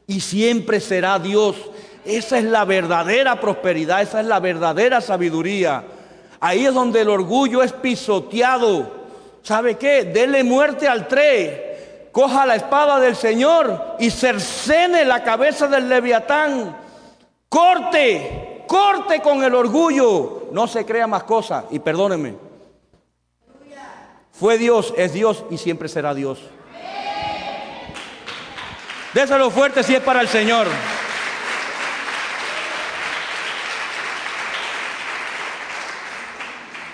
y siempre será Dios. Esa es la verdadera prosperidad, esa es la verdadera sabiduría. Ahí es donde el orgullo es pisoteado. ¿Sabe qué? Dele muerte al tre. Coja la espada del Señor y cercene la cabeza del Leviatán. Corte con el orgullo. No se crea más cosas. Y perdónenme. Fue Dios, es Dios y siempre será Dios. Déselo fuerte si es para el Señor.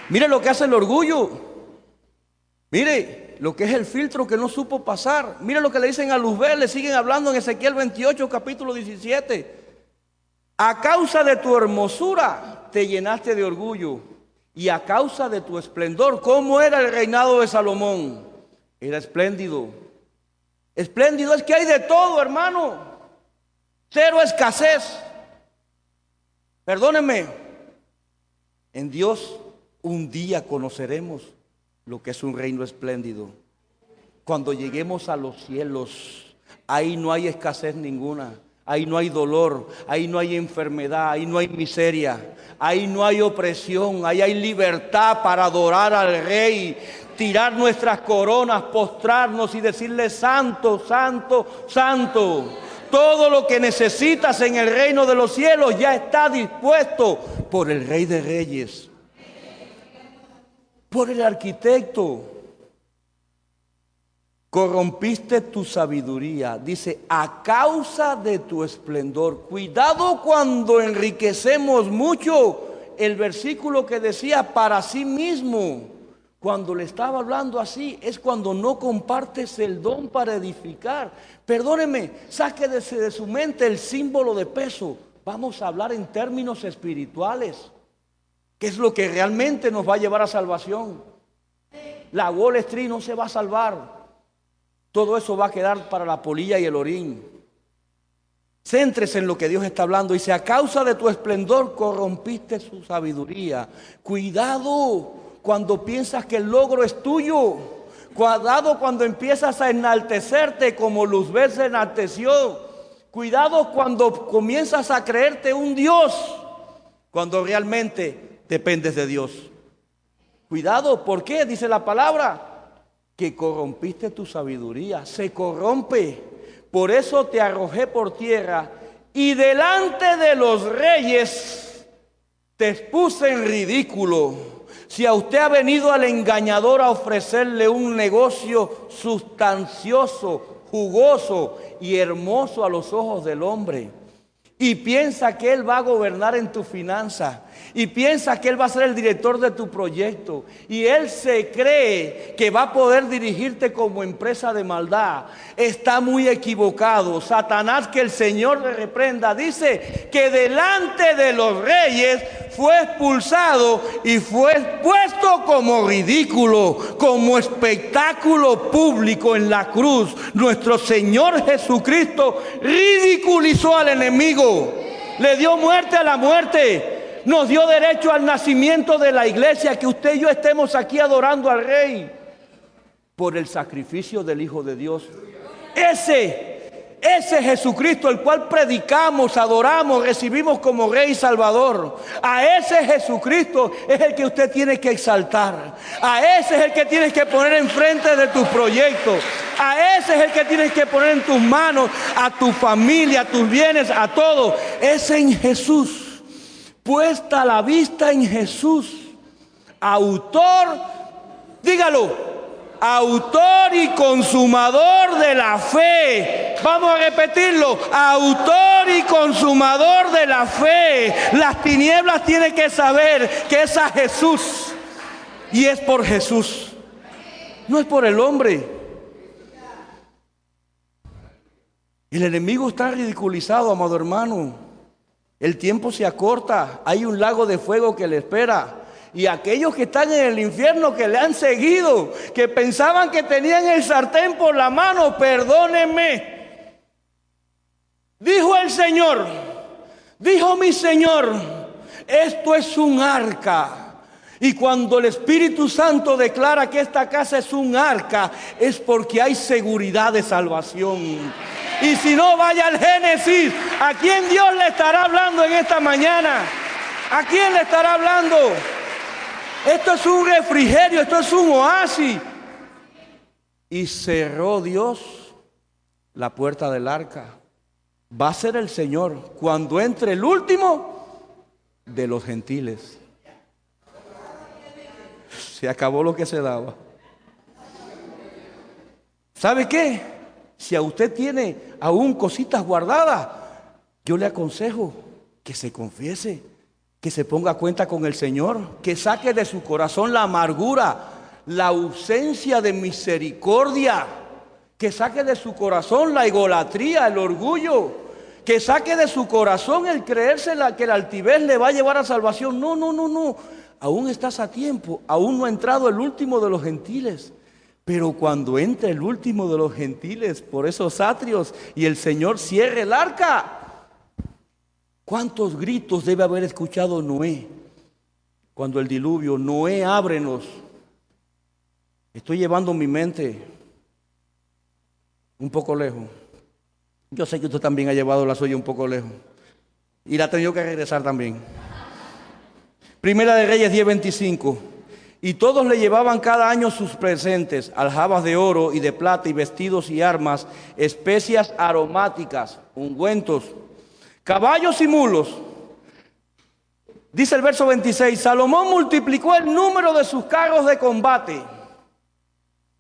Mire lo que hace el orgullo. Mire lo que es el filtro que no supo pasar. Mire lo que le dicen a Luzbel, le siguen hablando en Ezequiel 28, capítulo 17. A causa de tu hermosura te llenaste de orgullo, y a causa de tu esplendor. ¿Cómo era el reinado de Salomón? Era espléndido. Espléndido es que hay de todo, hermano. Cero escasez. Perdónenme. En Dios un día conoceremos lo que es un reino espléndido. Cuando lleguemos a los cielos, ahí no hay escasez ninguna, ahí no hay dolor, ahí no hay enfermedad, ahí no hay miseria, ahí no hay opresión, ahí hay libertad para adorar al Rey, tirar nuestras coronas, postrarnos y decirle: santo, santo, santo. Todo lo que necesitas en el reino de los cielos ya está dispuesto por el Rey de Reyes, por el arquitecto. Corrompiste tu sabiduría, dice, a causa de tu esplendor. Cuidado cuando enriquecemos mucho. El versículo que decía para sí mismo, cuando le estaba hablando así, es cuando no compartes el don para edificar. Perdóneme, sáquese de su mente el símbolo de peso. Vamos a hablar en términos espirituales. ¿Qué es lo que realmente nos va a llevar a salvación? La Wall Street no se va a salvar. Todo eso va a quedar para la polilla y el orín. Céntrese en lo que Dios está hablando. Dice: a causa de tu esplendor corrompiste su sabiduría. Cuidado cuando piensas que el logro es tuyo. Cuidado cuando empiezas a enaltecerte como Luzbel se enalteció. Cuidado cuando comienzas a creerte un Dios, cuando realmente dependes de Dios. Cuidado, ¿por qué? Dice la palabra que corrompiste tu sabiduría. Se corrompe. Por eso te arrojé por tierra y delante de los reyes te expuse en ridículo. Si a usted ha venido al engañador a ofrecerle un negocio sustancioso, jugoso y hermoso a los ojos del hombre, y piensa que él va a gobernar en tu finanza, y piensa que él va a ser el director de tu proyecto y él se cree que va a poder dirigirte como empresa de maldad, está muy equivocado. Satanás, que el Señor le reprenda, dice que delante de los reyes fue expulsado y fue puesto como ridículo, como espectáculo público en la cruz. Nuestro Señor Jesucristo ridiculizó al enemigo, le dio muerte a la muerte, nos dio derecho al nacimiento de la iglesia, que usted y yo estemos aquí adorando al Rey por el sacrificio del Hijo de Dios. Ese Jesucristo, el cual predicamos, adoramos, recibimos como Rey y Salvador. A ese Jesucristo es el que usted tiene que exaltar. A ese es el que tienes que poner enfrente de tus proyectos. A ese es el que tienes que poner en tus manos, a tu familia, a tus bienes, a todo. Es en Jesús. Puesta la vista en Jesús. Autor, dígalo, autor y consumador de la fe. Vamos a repetirlo, autor y consumador de la fe. Las tinieblas tienen que saber que es a Jesús, y es por Jesús, no es por el hombre. El enemigo está ridiculizado, amado hermano. El tiempo se acorta, hay un lago de fuego que le espera. Y aquellos que están en el infierno, que le han seguido, que pensaban que tenían el sartén por la mano, perdónenme. Dijo el Señor, dijo mi Señor, esto es un arca. Y cuando el Espíritu Santo declara que esta casa es un arca, es porque hay seguridad de salvación. Y si no, vaya al Génesis. ¿A quién Dios le estará hablando en esta mañana? ¿A quién le estará hablando? Esto es un refrigerio, esto es un oasis. Y cerró Dios la puerta del arca. Va a ser el Señor cuando entre el último de los gentiles. Se acabó lo que se daba. ¿Sabe qué? Si a usted tiene aún cositas guardadas, yo le aconsejo que se confiese, que se ponga a cuenta con el Señor, que saque de su corazón la amargura, la ausencia de misericordia, que saque de su corazón la egolatría, el orgullo, que saque de su corazón el creerse que la altivez le va a llevar a salvación. No, no, no, no. Aún estás a tiempo, aún no ha entrado el último de los gentiles. Pero cuando entre el último de los gentiles por esos atrios y el Señor cierre el arca, ¿cuántos gritos debe haber escuchado Noé cuando el diluvio? Noé, ábrenos. Estoy llevando mi mente un poco lejos. Yo sé que usted también ha llevado la suya un poco lejos. Y la ha tenido que regresar también. Primera de Reyes 10:25. Y todos le llevaban cada año sus presentes, aljabas de oro y de plata y vestidos y armas, especias aromáticas, ungüentos, caballos y mulos. Dice el verso 26, Salomón multiplicó el número de sus carros de combate.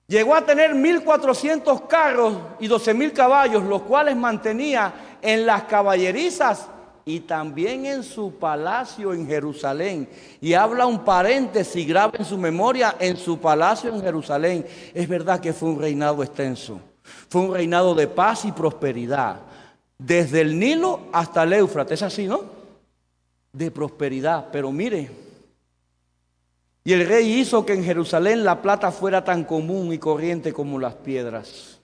Llegó a tener 1,400 carros y 12,000 caballos, los cuales mantenía en las caballerizas y también en su palacio en Jerusalén. Y habla un paréntesis, graba en su memoria, en su palacio en Jerusalén. Es verdad que fue un reinado extenso, fue un reinado de paz y prosperidad. Desde el Nilo hasta el Éufrates, es así, ¿no? De prosperidad, pero mire, y el rey hizo que en Jerusalén la plata fuera tan común y corriente como las piedras.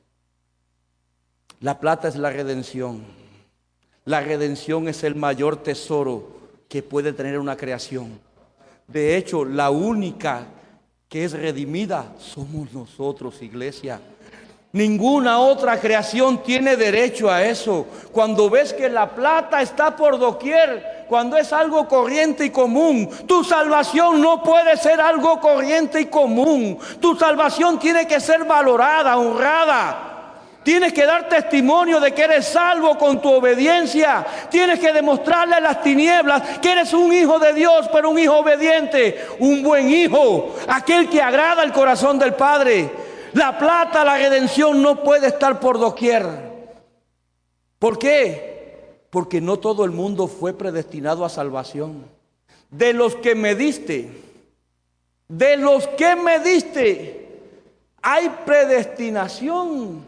La plata es la redención. La redención es el mayor tesoro que puede tener una creación. De hecho, la única que es redimida somos nosotros, iglesia. Ninguna otra creación tiene derecho a eso. Cuando ves que la plata está por doquier, cuando es algo corriente y común, tu salvación no puede ser algo corriente y común. Tu salvación tiene que ser valorada, honrada. Tienes que dar testimonio de que eres salvo con tu obediencia. Tienes que demostrarle a las tinieblas que eres un hijo de Dios, pero un hijo obediente, un buen hijo, aquel que agrada el corazón del Padre. La plata, la redención no puede estar por doquier. ¿Por qué? Porque no todo el mundo fue predestinado a salvación. de los que me diste, hay predestinación.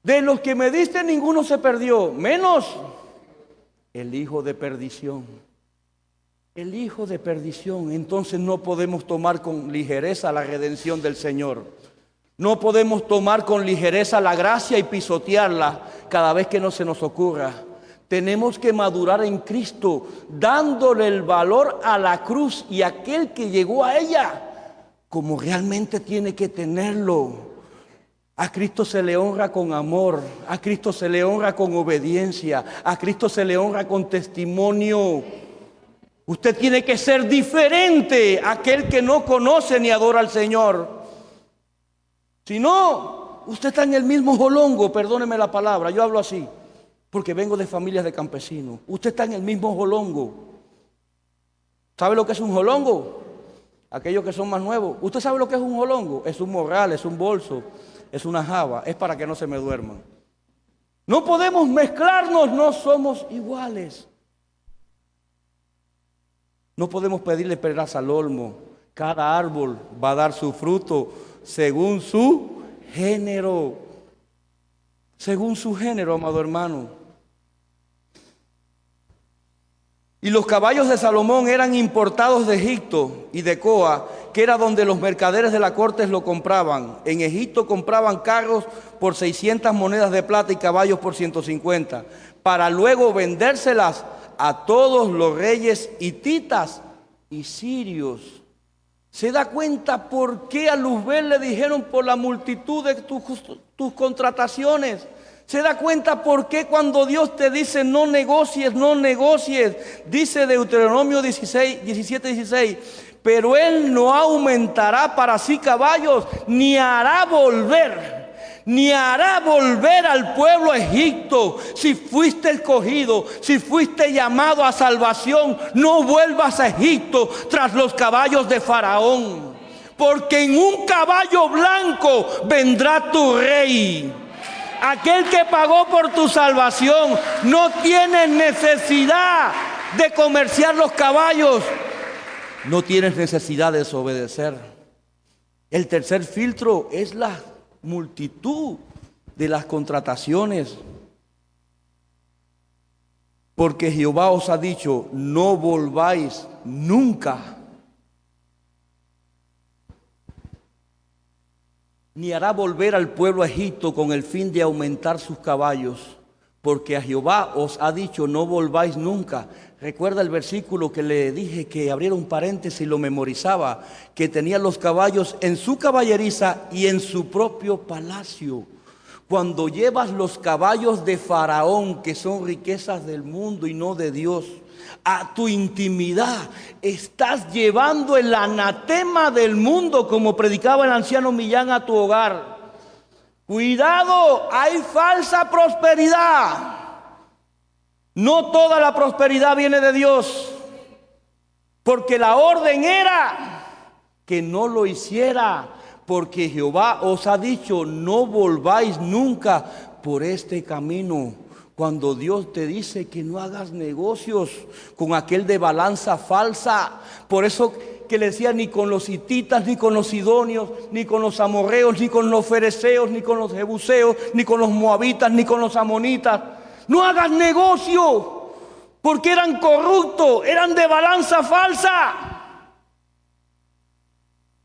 De los que me diste ninguno se perdió, menos el hijo de perdición. El hijo de perdición. Entonces no podemos tomar con ligereza la redención del Señor. No podemos tomar con ligereza la gracia y pisotearla cada vez que no se nos ocurra. Tenemos que madurar en Cristo, dándole el valor a la cruz y a aquel que llegó a ella, como realmente tiene que tenerlo. A Cristo se le honra con amor, a Cristo se le honra con obediencia, a Cristo se le honra con testimonio. Usted tiene que ser diferente a aquel que no conoce ni adora al Señor. Si no, usted está en el mismo jolongo, perdóneme la palabra, yo hablo así, porque vengo de familias de campesinos. Usted está en el mismo jolongo. ¿Sabe lo que es un jolongo? Aquellos que son más nuevos. ¿Usted sabe lo que es un jolongo? Es un morral, es un bolso, es una java, es para que no se me duerman. No podemos mezclarnos, no somos iguales. No podemos pedirle peras al olmo. Cada árbol va a dar su fruto según su género. Según su género, amado hermano. Y los caballos de Salomón eran importados de Egipto y de Coa, que era donde los mercaderes de la corte lo compraban. En Egipto compraban carros por 600 monedas de plata y caballos por 150, para luego vendérselas a todos los reyes hititas y sirios. ¿Se da cuenta por qué a Luzbel le dijeron por la multitud de tus contrataciones? ¿Se da cuenta por qué cuando Dios te dice no negocies, no negocies? Dice Deuteronomio 17:16, pero Él no aumentará para sí caballos, ni hará volver al pueblo a Egipto. Si fuiste escogido, si fuiste llamado a salvación, no vuelvas a Egipto tras los caballos de Faraón, porque en un caballo blanco vendrá tu rey. Aquel que pagó por tu salvación no tiene necesidad de comerciar los caballos. No tienes necesidad de desobedecer. El tercer filtro es la multitud de las contrataciones. Porque Jehová os ha dicho, no volváis nunca. Ni hará volver al pueblo a Egipto con el fin de aumentar sus caballos, porque a Jehová os ha dicho, no volváis nunca. Recuerda el versículo que le dije que abriera un paréntesis y lo memorizaba, que tenía los caballos en su caballeriza y en su propio palacio. Cuando llevas los caballos de Faraón, que son riquezas del mundo y no de Dios, a tu intimidad, estás llevando el anatema del mundo, como predicaba el anciano Millán, a tu hogar. Cuidado, hay falsa prosperidad. No toda la prosperidad viene de Dios, porque la orden era que no lo hiciera, porque Jehová os ha dicho, no volváis nunca por este camino. Cuando Dios te dice que no hagas negocios con aquel de balanza falsa. Por eso que le decía, ni con los hititas, ni con los sidonios, ni con los amorreos, ni con los fereceos, ni con los jebuseos, ni con los moabitas, ni con los amonitas. No hagas negocio, porque eran corruptos, eran de balanza falsa.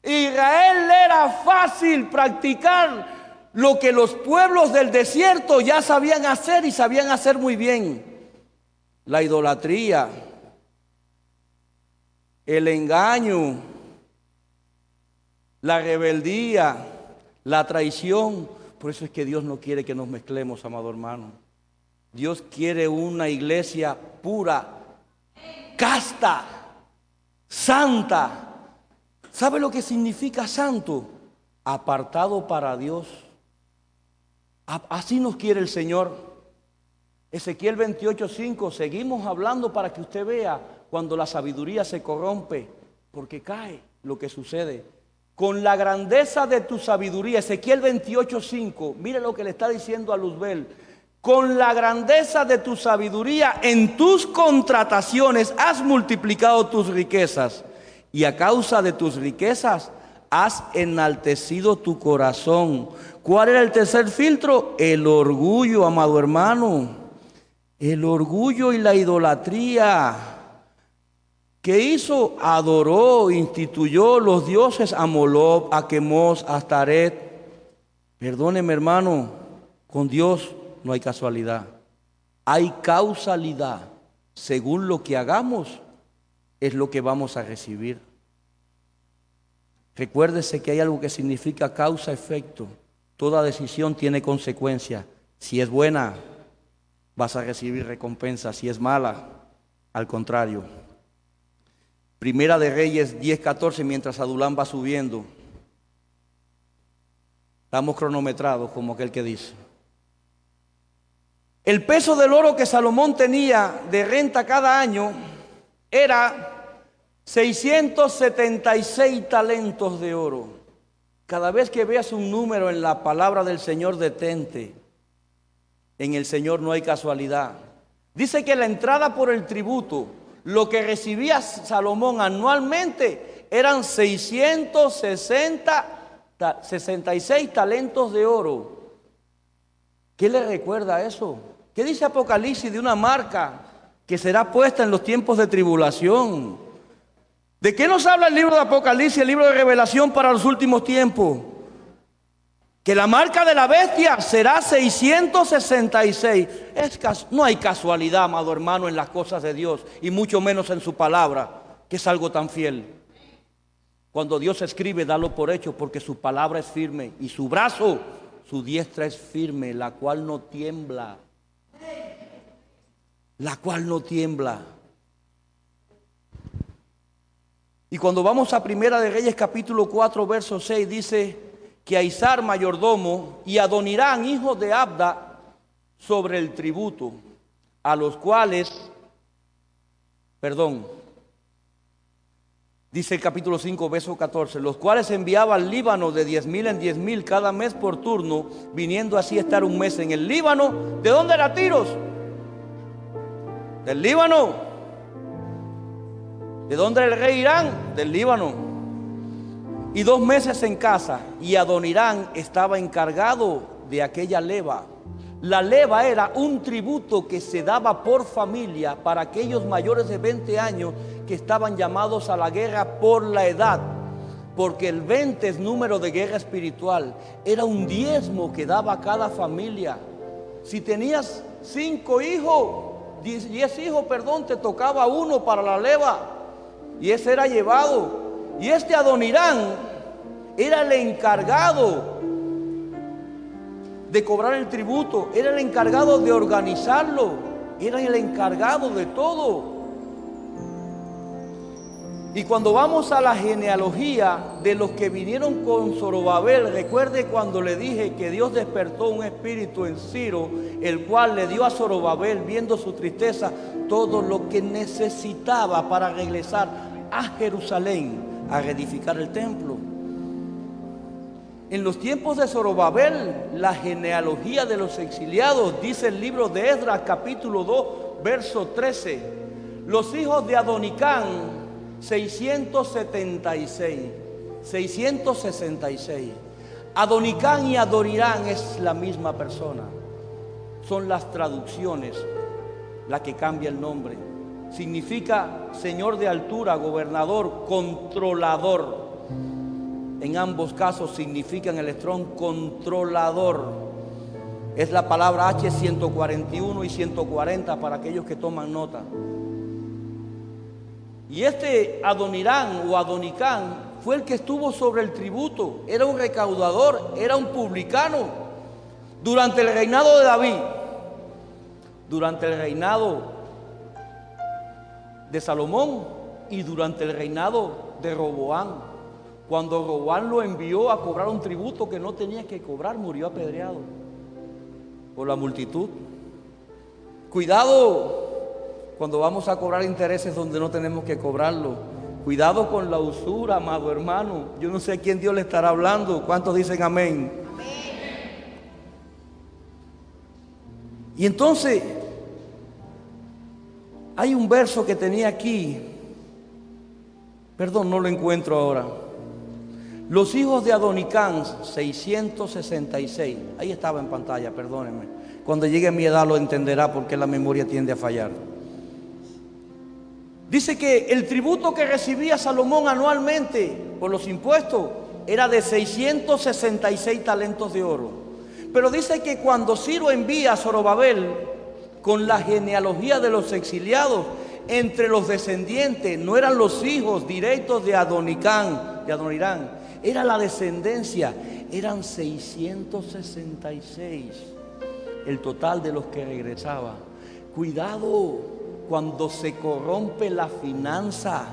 Israel era fácil practicar lo que los pueblos del desierto ya sabían hacer y sabían hacer muy bien. La idolatría, el engaño, la rebeldía, la traición. Por eso es que Dios no quiere que nos mezclemos, amado hermano. Dios quiere una iglesia pura, casta, santa. ¿Sabe lo que significa santo? Apartado para Dios. Así nos quiere el Señor. Ezequiel 28:5, seguimos hablando para que usted vea cuando la sabiduría se corrompe, porque cae lo que sucede. Con la grandeza de tu sabiduría, Ezequiel 28:5, mire lo que le está diciendo a Luzbel. Con la grandeza de tu sabiduría en tus contrataciones has multiplicado tus riquezas, y a causa de tus riquezas has enaltecido tu corazón. ¿Cuál era el tercer filtro? El orgullo, amado hermano. El orgullo y la idolatría. ¿Qué hizo? Adoró, instituyó los dioses a Moloch, a Quemos, a Astaret. Perdóneme, hermano, con Dios no hay casualidad. Hay causalidad. Según lo que hagamos, es lo que vamos a recibir. Recuérdese que hay algo que significa causa-efecto. Toda decisión tiene consecuencias. Si es buena, vas a recibir recompensa. Si es mala, al contrario. Primera de Reyes 10:14, mientras Adulán va subiendo. Estamos cronometrados, como aquel que dice. El peso del oro que Salomón tenía de renta cada año era 676 talentos de oro. Cada vez que veas un número en la palabra del Señor, detente. En el Señor no hay casualidad. Dice que la entrada por el tributo, lo que recibía Salomón anualmente, eran 666 talentos de oro. ¿Qué le recuerda eso? ¿Qué dice Apocalipsis de una marca que será puesta en los tiempos de tribulación? ¿De qué nos habla el libro de Apocalipsis, el libro de Revelación para los últimos tiempos? Que la marca de la bestia será 666. No hay casualidad, amado hermano, en las cosas de Dios, y mucho menos en su palabra, que es algo tan fiel. Cuando Dios escribe, dalo por hecho, porque su palabra es firme, y su brazo, su diestra es firme, la cual no tiembla. La cual no tiembla. Y cuando vamos a Primera de Reyes capítulo 4 verso 6, dice que Aizar mayordomo y Adonirán hijo de Abda sobre el tributo, a los cuales, dice el capítulo 5 verso 14, los cuales enviaba al Líbano de 10,000 en 10,000 cada mes por turno, viniendo así a estar un mes en el Líbano. ¿De dónde era Tiros? Del Líbano. ¿De dónde era el rey Irán? Del Líbano. Y 2 meses en casa, y Adonirán estaba encargado de aquella leva. La leva era un tributo que se daba por familia para aquellos mayores de 20 años que estaban llamados a la guerra por la edad, porque el 20 es número de guerra espiritual. Era un diezmo que daba cada familia. Si tenías 5 hijos, 10 hijos, te tocaba uno para la leva, y ese era llevado. Y este Adonirán era el encargado de cobrar el tributo, era el encargado de organizarlo, era el encargado de todo. Y cuando vamos a la genealogía de los que vinieron con Zorobabel, recuerde cuando le dije que Dios despertó un espíritu en Ciro, el cual le dio a Zorobabel, viendo su tristeza, todo lo que necesitaba para regresar a Jerusalén a reedificar el templo. En los tiempos de Zorobabel, la genealogía de los exiliados, dice el libro de Esdras capítulo 2 verso 13, los hijos de Adonicán 666. Adonicán y Adonirán es la misma persona. Son las traducciones la que cambia el nombre. Significa señor de altura, gobernador, controlador. En ambos casos significan el estrón controlador. Es la palabra H141 y 140 para aquellos que toman nota. Y este Adonirán o Adonicán fue el que estuvo sobre el tributo. Era un recaudador, era un publicano. Durante el reinado de David, durante el reinado de Salomón y durante el reinado de Roboán. Cuando Roboán lo envió a cobrar un tributo que no tenía que cobrar, murió apedreado por la multitud. Cuidado cuando vamos a cobrar intereses donde no tenemos que cobrarlo. Cuidado con la usura, amado hermano. Yo no sé a quién Dios le estará hablando. ¿Cuántos dicen amén? Y entonces, hay un verso que tenía aquí, perdón, no lo encuentro ahora. Los hijos de Adonicán, 666. Ahí estaba en pantalla, perdónenme. Cuando llegue a mi edad lo entenderá porque la memoria tiende a fallar. Dice que el tributo que recibía Salomón anualmente por los impuestos era de 666 talentos de oro. Pero dice que cuando Ciro envía a Zorobabel con la genealogía de los exiliados, entre los descendientes no eran los hijos directos de Adonirán, era la descendencia, eran 666 el total de los que regresaba. Cuidado cuando se corrompe la finanza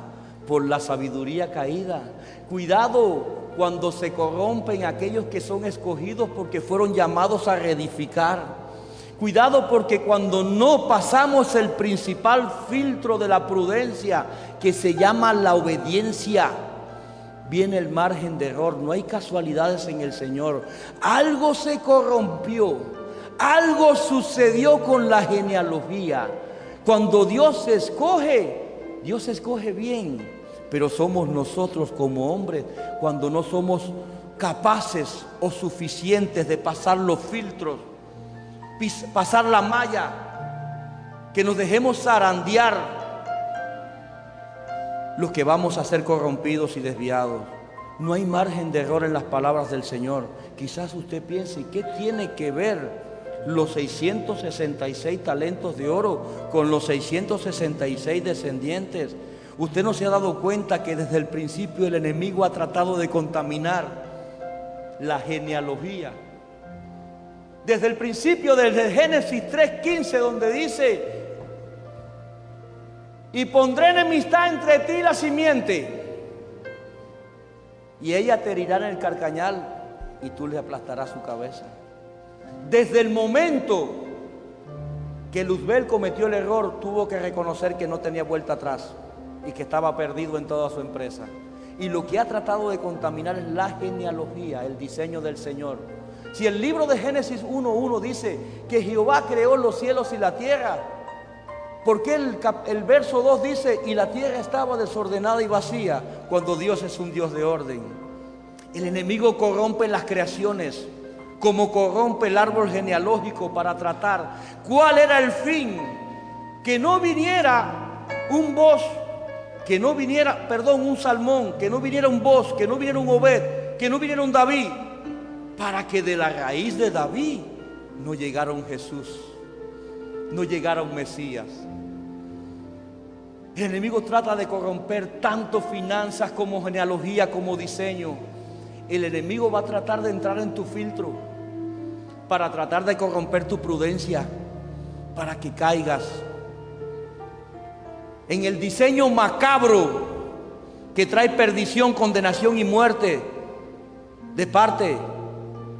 por la sabiduría caída. Cuidado cuando se corrompen aquellos que son escogidos porque fueron llamados a reedificar. Cuidado porque cuando no pasamos el principal filtro de la prudencia, que se llama la obediencia, viene el margen de error. No hay casualidades en el Señor. Algo se corrompió, algo sucedió con la genealogía. Cuando Dios escoge bien, pero somos nosotros como hombres cuando no somos capaces o suficientes de pasar los filtros, pasar la malla, que nos dejemos zarandear, los que vamos a ser corrompidos y desviados. No hay margen de error en las palabras del Señor. Quizás usted piense, ¿qué tiene que ver los 666 talentos de oro con los 666 descendientes? Usted no se ha dado cuenta que desde el principio el enemigo ha tratado de contaminar la genealogía. Desde el principio, desde Génesis 3:15, donde dice: y pondré enemistad entre ti y la simiente, y ella te herirá en el carcañal y tú le aplastarás su cabeza. Desde el momento que Luzbel cometió el error, tuvo que reconocer que no tenía vuelta atrás y que estaba perdido en toda su empresa. Y lo que ha tratado de contaminar es la genealogía, el diseño del Señor. Si el libro de Génesis 1:1 dice que Jehová creó los cielos y la tierra, ¿por qué el verso 2 dice y la tierra estaba desordenada y vacía, cuando Dios es un Dios de orden? El enemigo corrompe las creaciones, como corrompe el árbol genealógico, para tratar. ¿Cuál era el fin? Que no viniera un Boz, que no viniera, un Salmón, que no viniera un Boz, que no viniera un Obed, que no viniera un David, para que de la raíz de David no llegara un Jesús, no llegara un Mesías. El enemigo trata de corromper tanto finanzas como genealogía como diseño. El enemigo va a tratar de entrar en tu filtro para tratar de corromper tu prudencia, para que caigas en el diseño macabro que trae perdición, condenación y muerte de parte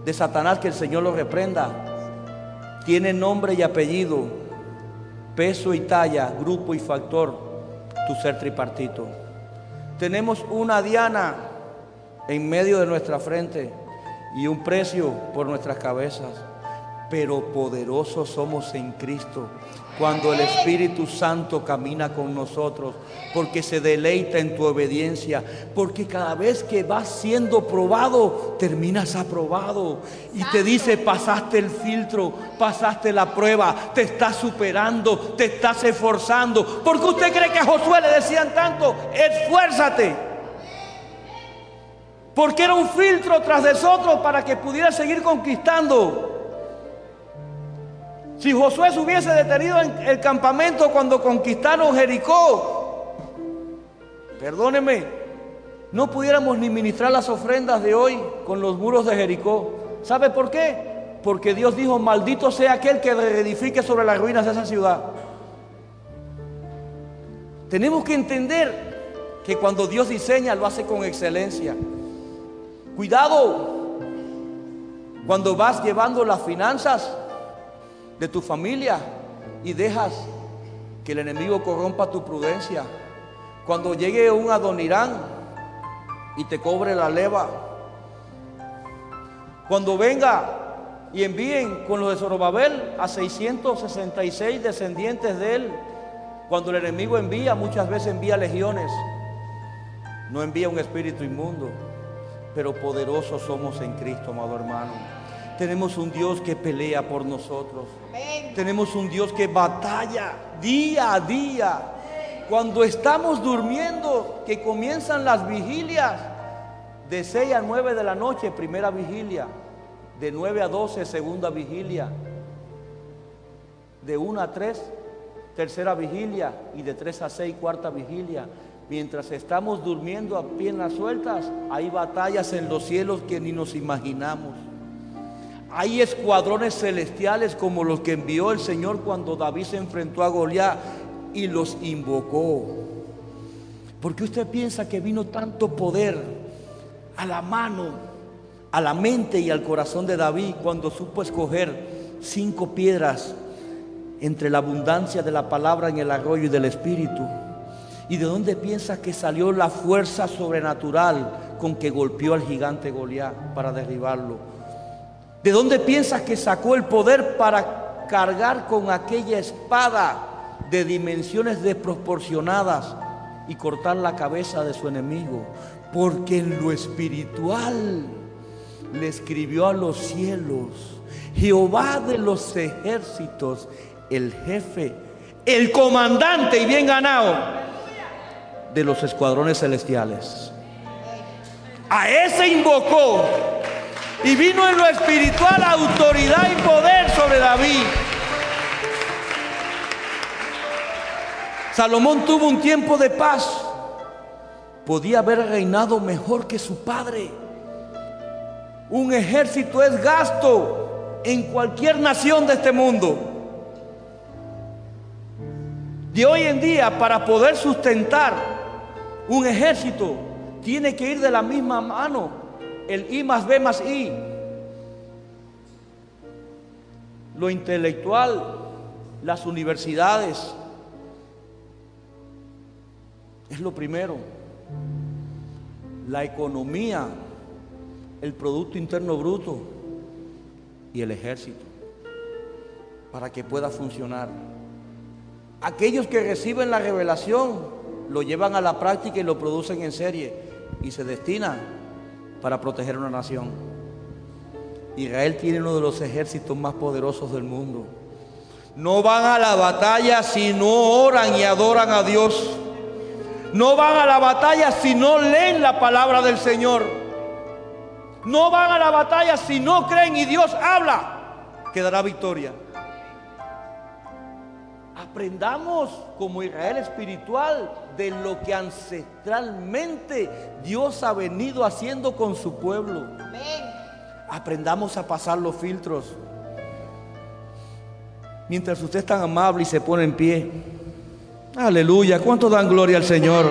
de Satanás. Que el Señor lo reprenda. Tiene nombre y apellido, peso y talla, grupo y factor, tu ser tripartito. Tenemos una diana en medio de nuestra frente y un precio por nuestras cabezas, pero poderosos somos en Cristo cuando el Espíritu Santo camina con nosotros, porque se deleita en tu obediencia, porque cada vez que vas siendo probado, terminas aprobado y te dice: pasaste el filtro, pasaste la prueba, te estás superando, te estás esforzando. ¿Por qué usted cree que a Josué le decían tanto: esfuérzate? Porque era un filtro tras de otro para que pudiera seguir conquistando. Si Josué se hubiese detenido en el campamento cuando conquistaron Jericó, perdóneme, no pudiéramos ni ministrar las ofrendas de hoy con los muros de Jericó. ¿Sabe por qué? Porque Dios dijo: maldito sea aquel que reedifique sobre las ruinas de esa ciudad. Tenemos que entender que cuando Dios diseña, lo hace con excelencia. Cuidado cuando vas llevando las finanzas de tu familia y dejas que el enemigo corrompa tu prudencia. Cuando llegue un Adonirán y te cobre la leva, cuando venga y envíen con los de Zorobabel a 666 descendientes de él. Cuando el enemigo envía, muchas veces envía legiones, no envía un espíritu inmundo, pero poderosos somos en Cristo, amado hermano. Tenemos un Dios que pelea por nosotros. Tenemos un Dios que batalla día a día. Cuando estamos durmiendo, que comienzan las vigilias, de 6 a 9 de la noche, primera vigilia. De 9 a 12, segunda vigilia. De 1 a 3, tercera vigilia. Y de 3 a 6, cuarta vigilia. Mientras estamos durmiendo a piernas sueltas, hay batallas en los cielos que ni nos imaginamos. Hay escuadrones celestiales como los que envió el Señor cuando David se enfrentó a Goliat y los invocó. ¿Por qué usted piensa que vino tanto poder a la mano, a la mente y al corazón de David cuando supo escoger 5 piedras entre la abundancia de la palabra en el arroyo y del Espíritu? ¿Y de dónde piensa que salió la fuerza sobrenatural con que golpeó al gigante Goliat para derribarlo? ¿De dónde piensa que sacó el poder para cargar con aquella espada de dimensiones desproporcionadas y cortar la cabeza de su enemigo? Porque en lo espiritual le escribió a los cielos: Jehová de los ejércitos, el jefe, el comandante y bien ganado de los escuadrones celestiales. A ese invocó y vino en lo espiritual autoridad y poder sobre David. Salomón tuvo un tiempo de paz. Podía haber reinado mejor que su padre. Un ejército es gasto en cualquier nación de este mundo. De hoy en día, para poder sustentar un ejército, tiene que ir de la misma mano el I más B más I. Lo intelectual, las universidades, es lo primero. La economía, el Producto Interno Bruto y el ejército, para que pueda funcionar. Aquellos que reciben la revelación lo llevan a la práctica y lo producen en serie y se destina para proteger una nación. Israel tiene uno de los ejércitos más poderosos del mundo. No van a la batalla si no oran y adoran a Dios. No van a la batalla si no leen la palabra del Señor. No van a la batalla si no creen y Dios habla, que dará victoria. Aprendamos como Israel espiritual de lo que ancestralmente Dios ha venido haciendo con su pueblo. Aprendamos a pasar los filtros. Mientras usted es tan amable y se pone en pie. Aleluya, ¿cuánto dan gloria al Señor?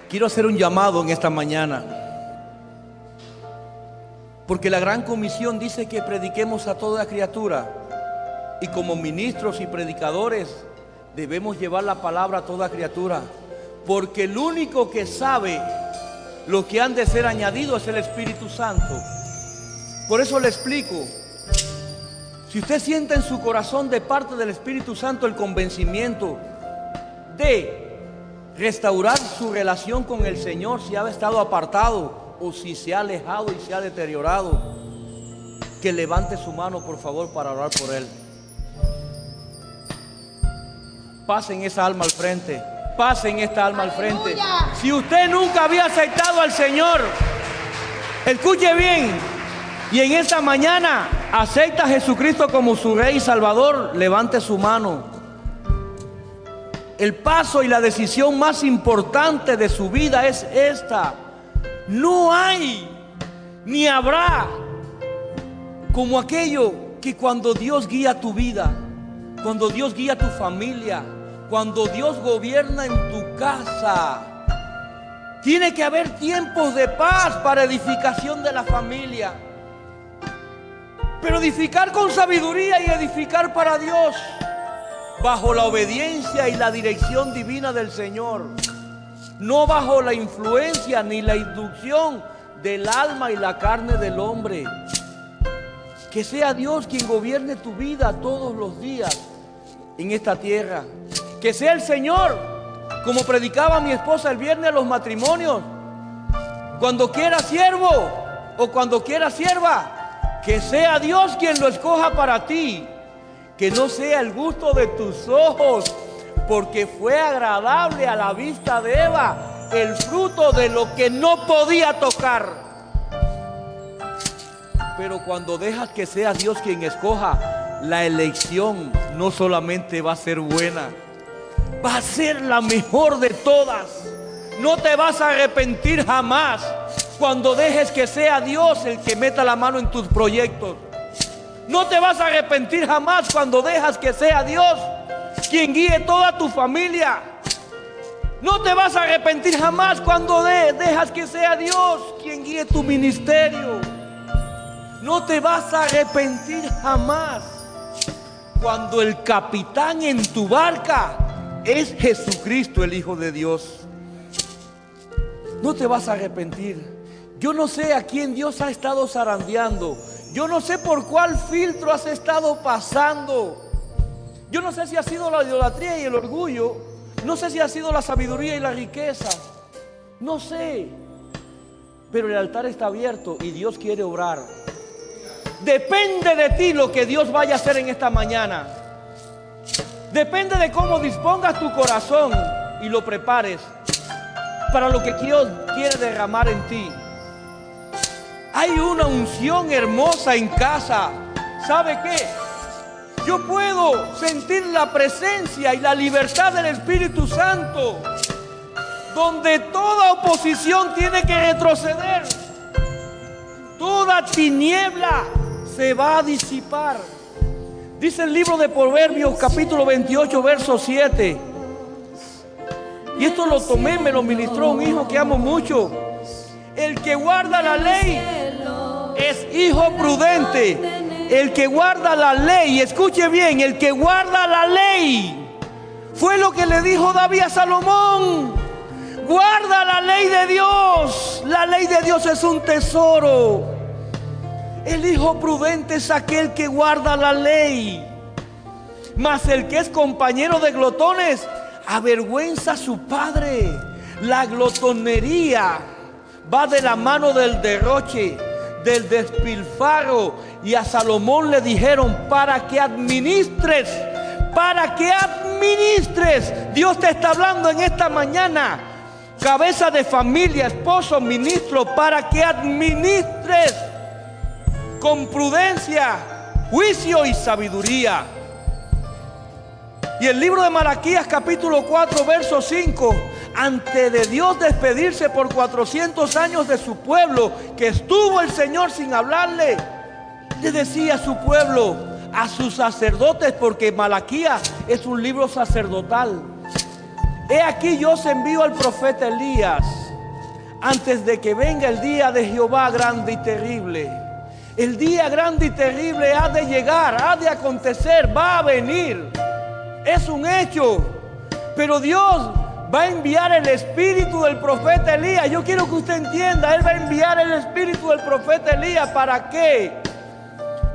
Quiero hacer un llamado en esta mañana, porque la Gran Comisión dice que prediquemos a toda criatura, y como ministros y predicadores debemos llevar la palabra a toda criatura, porque el único que sabe lo que han de ser añadido es el Espíritu Santo. Por eso le explico. Si usted siente en su corazón de parte del Espíritu Santo el convencimiento de restaurar su relación con el Señor, si ha estado apartado o si se ha alejado y se ha deteriorado, que levante su mano por favor para orar por él. Pasen esa alma al frente. Pasen esta alma al frente. Si usted nunca había aceptado al Señor, escuche bien, y en esta mañana acepta a Jesucristo como su Rey y Salvador, levante su mano. El paso y la decisión más importante de su vida es esta. No hay ni habrá como aquello que cuando Dios guía tu vida, cuando Dios guía tu familia, cuando Dios gobierna en tu casa, tiene que haber tiempos de paz para edificación de la familia. Pero edificar con sabiduría y edificar para Dios, bajo la obediencia y la dirección divina del Señor. no bajo la influencia ni la inducción del alma y la carne del hombre. Que sea Dios quien gobierne tu vida todos los días en esta tierra. Que sea el Señor, como predicaba mi esposa el viernes a los matrimonios, cuando quiera siervo o cuando quiera sierva, que sea Dios quien lo escoja para ti. Que no sea el gusto de tus ojos, porque fue agradable a la vista de Eva el fruto de lo que no podía tocar. Pero cuando dejas que sea Dios quien escoja, la elección no solamente va a ser buena, va a ser la mejor de todas. No te vas a arrepentir jamás cuando dejes que sea Dios el que meta la mano en tus proyectos. No te vas a arrepentir jamás cuando dejas que sea Dios quien guíe toda tu familia. No te vas a arrepentir jamás cuando dejas que sea Dios quien guíe tu ministerio. No te vas a arrepentir jamás cuando el capitán en tu barca es Jesucristo, el Hijo de Dios. No te vas a arrepentir. Yo no sé a quién Dios ha estado zarandeando. Yo no sé por cuál filtro has estado pasando. Yo no sé si ha sido la idolatría y el orgullo. No sé si ha sido la sabiduría y la riqueza. No sé. Pero el altar está abierto y Dios quiere obrar. Depende de ti lo que Dios vaya a hacer en esta mañana. Depende de cómo dispongas tu corazón y lo prepares para lo que Dios quiere derramar en ti. Hay una unción hermosa en casa. ¿Sabe qué? Yo puedo sentir la presencia y la libertad del Espíritu Santo, donde toda oposición tiene que retroceder. Toda tiniebla se va a disipar. Dice el libro de Proverbios, capítulo 28, verso 7. Y esto lo tomé, me lo ministró un hijo que amo mucho. El que guarda la ley es hijo prudente. El que guarda la ley, escuche bien, el que guarda la ley, fue lo que le dijo David a Salomón. Guarda la ley de Dios. La ley de Dios es un tesoro. El hijo prudente es aquel que guarda la ley. Mas el que es compañero de glotones avergüenza a su padre. La glotonería va de la mano del derroche, del despilfarro. Y a Salomón le dijeron: para que administres, Dios te está hablando en esta mañana, cabeza de familia, esposo, ministro, para que administres con prudencia, juicio y sabiduría. Y el libro de Malaquías, capítulo 4, verso 5, antes de Dios despedirse por 400 años de su pueblo, que estuvo el Señor sin hablarle, le decía a su pueblo, a sus sacerdotes, porque Malaquías es un libro sacerdotal: he aquí yo os envío al profeta Elías antes de que venga el día de Jehová grande y terrible. El día grande y terrible ha de llegar, ha de acontecer, va a venir. Es un hecho. Pero Dios va a enviar el espíritu del profeta Elías. Yo quiero que usted entienda, Él va a enviar el espíritu del profeta Elías. ¿Para qué?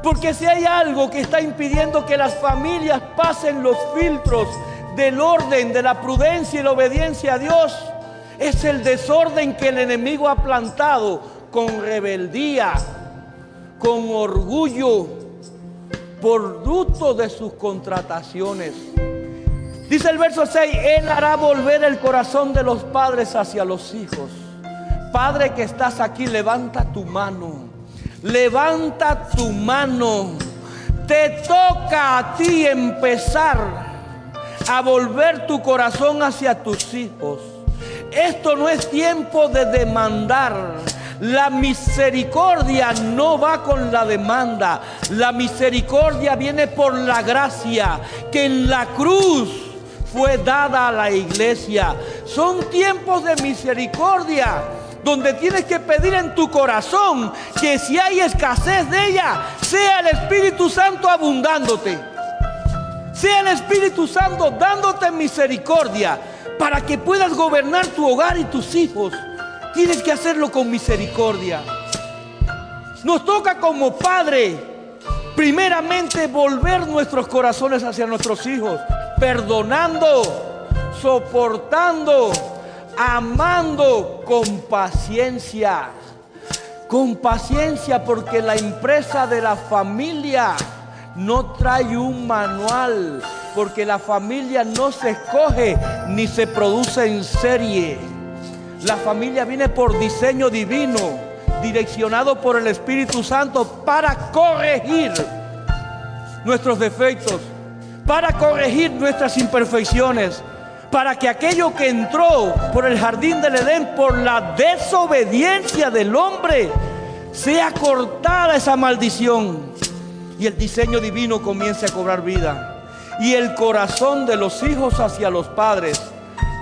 Porque si hay algo que está impidiendo que las familias pasen los filtros del orden, de la prudencia y la obediencia a Dios, es el desorden que el enemigo ha plantado con rebeldía, con orgullo, producto de sus contrataciones. Dice el verso 6: Él hará volver el corazón de los padres hacia los hijos. Padre que estás aquí, levanta tu mano. Levanta tu mano. Te toca a ti empezar a volver tu corazón hacia tus hijos. Esto no es tiempo de demandar. La misericordia no va con la demanda. La misericordia viene por la gracia que en la cruz fue dada a la iglesia. Son tiempos de misericordia, donde tienes que pedir en tu corazón que si hay escasez de ella, sea el Espíritu Santo abundándote, sea el Espíritu Santo dándote misericordia. Para que puedas gobernar tu hogar y tus hijos, tienes que hacerlo con misericordia. Nos toca como padre, primeramente, volver nuestros corazones hacia nuestros hijos, perdonando, soportando, amando con paciencia. Con paciencia, porque la empresa de la familia no trae un manual, porque la familia no se escoge ni se produce en serie. La familia viene por diseño divino, direccionado por el Espíritu Santo para corregir nuestros defectos, para corregir nuestras imperfecciones, para que aquello que entró por el jardín del Edén por la desobediencia del hombre sea cortada esa maldición y el diseño divino comience a cobrar vida, y el corazón de los hijos hacia los padres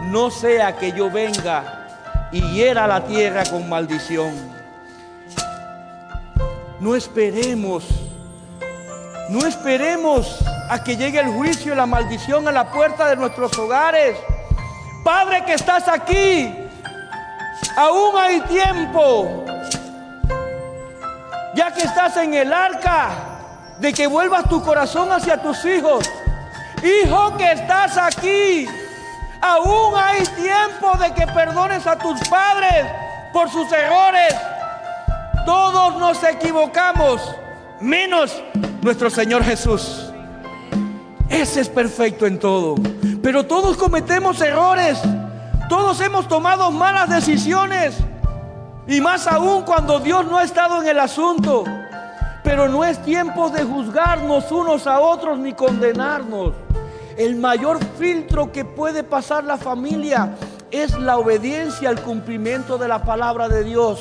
no sea que yo venga y hiera la tierra con maldición. No esperemos a que llegue el juicio y la maldición a la puerta de nuestros hogares. Padre que estás aquí, aún hay tiempo, ya que estás en el arca, de que vuelvas tu corazón hacia tus hijos. Hijo que estás aquí, aún hay tiempo de que perdones a tus padres por sus errores. Todos nos equivocamos, menos nuestro Señor Jesús. Ese es perfecto en todo, pero todos cometemos errores. Todos hemos tomado malas decisiones, y más aún cuando Dios no ha estado en el asunto. Pero no es tiempo de juzgarnos unos a otros ni condenarnos. El mayor filtro que puede pasar la familia es la obediencia al cumplimiento de la palabra de Dios,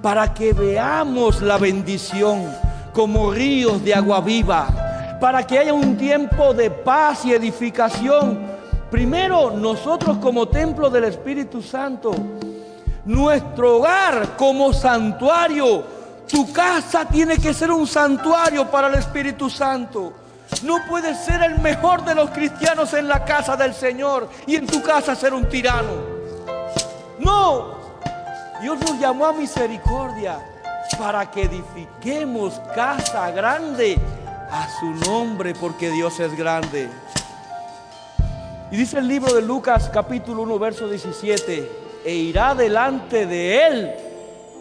para que veamos la bendición como ríos de agua viva, para que haya un tiempo de paz y edificación. Primero, nosotros como templo del Espíritu Santo, nuestro hogar como santuario. Tu casa tiene que ser un santuario para el Espíritu Santo. No puedes ser el mejor de los cristianos en la casa del Señor y en tu casa ser un tirano. No, Dios nos llamó a misericordia para que edifiquemos casa grande a su nombre, porque Dios es grande. Y dice el libro de Lucas capítulo 1 verso 17: e irá delante de él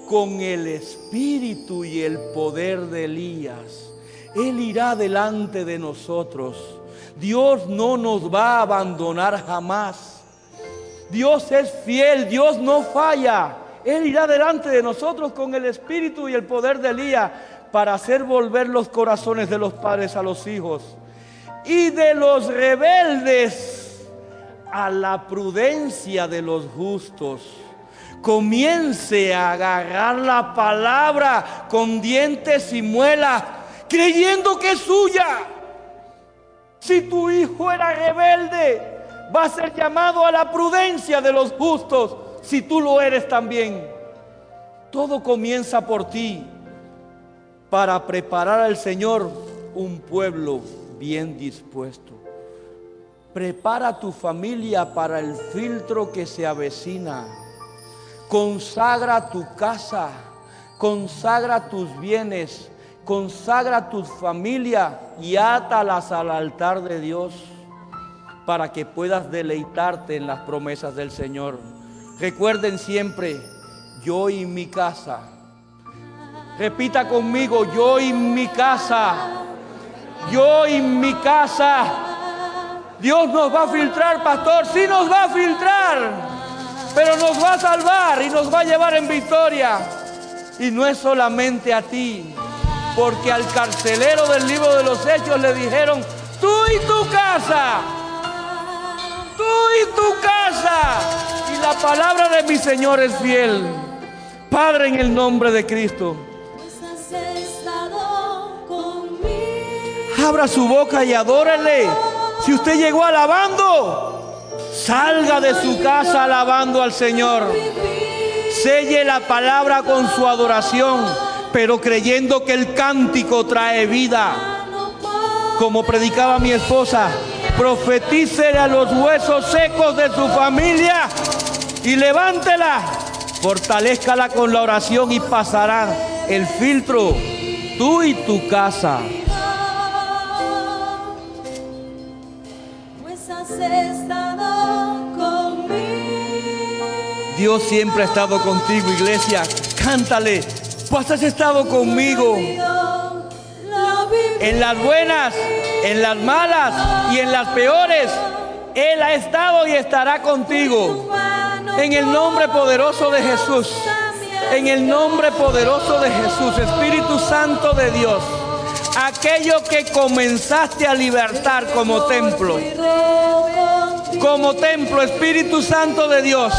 con el espíritu y el poder de Elías. Él irá delante de nosotros. Dios no nos va a abandonar jamás. Dios es fiel, Dios no falla. Él irá delante de nosotros con el espíritu y el poder de Elías, para hacer volver los corazones de los padres a los hijos, y de los rebeldes a la prudencia de los justos. Comience a agarrar la palabra con dientes y muelas, creyendo que es suya. Si tu hijo era rebelde, va a ser llamado a la prudencia de los justos, si tú lo eres también. Todo comienza por ti, para preparar al Señor un pueblo bien dispuesto. Prepara tu familia para el filtro que se avecina. Consagra tu casa, consagra tus bienes, consagra tu familia y átalas al altar de Dios, para que puedas deleitarte en las promesas del Señor. Recuerden siempre: yo y mi casa. Repita conmigo: yo y mi casa. Yo y mi casa. Dios nos va a filtrar, pastor. Sí, nos va a filtrar, pero nos va a salvar y nos va a llevar en victoria. Y no es solamente a ti, porque al carcelero del libro de los Hechos le dijeron: tú y tu casa, tú y tu casa. Y la palabra de mi Señor es fiel. Padre, en el nombre de Cristo, abra su boca y adórele. Si usted llegó alabando, salga de su casa alabando al Señor. Selle la palabra con su adoración, pero creyendo que el cántico trae vida. Como predicaba mi esposa, Profetícele a los huesos secos de su familia y levántela. Fortalézcala con la oración y pasará el filtro, tú y tu casa. Pues has estado conmigo. Dios siempre ha estado contigo, iglesia. Cántale, pues has estado conmigo. En las buenas, en las malas y en las peores, Él ha estado y estará contigo. En el nombre poderoso de Jesús. En el nombre poderoso de Jesús, Espíritu Santo de Dios. Aquello que comenzaste a libertar como templo. Como templo, Espíritu Santo de Dios.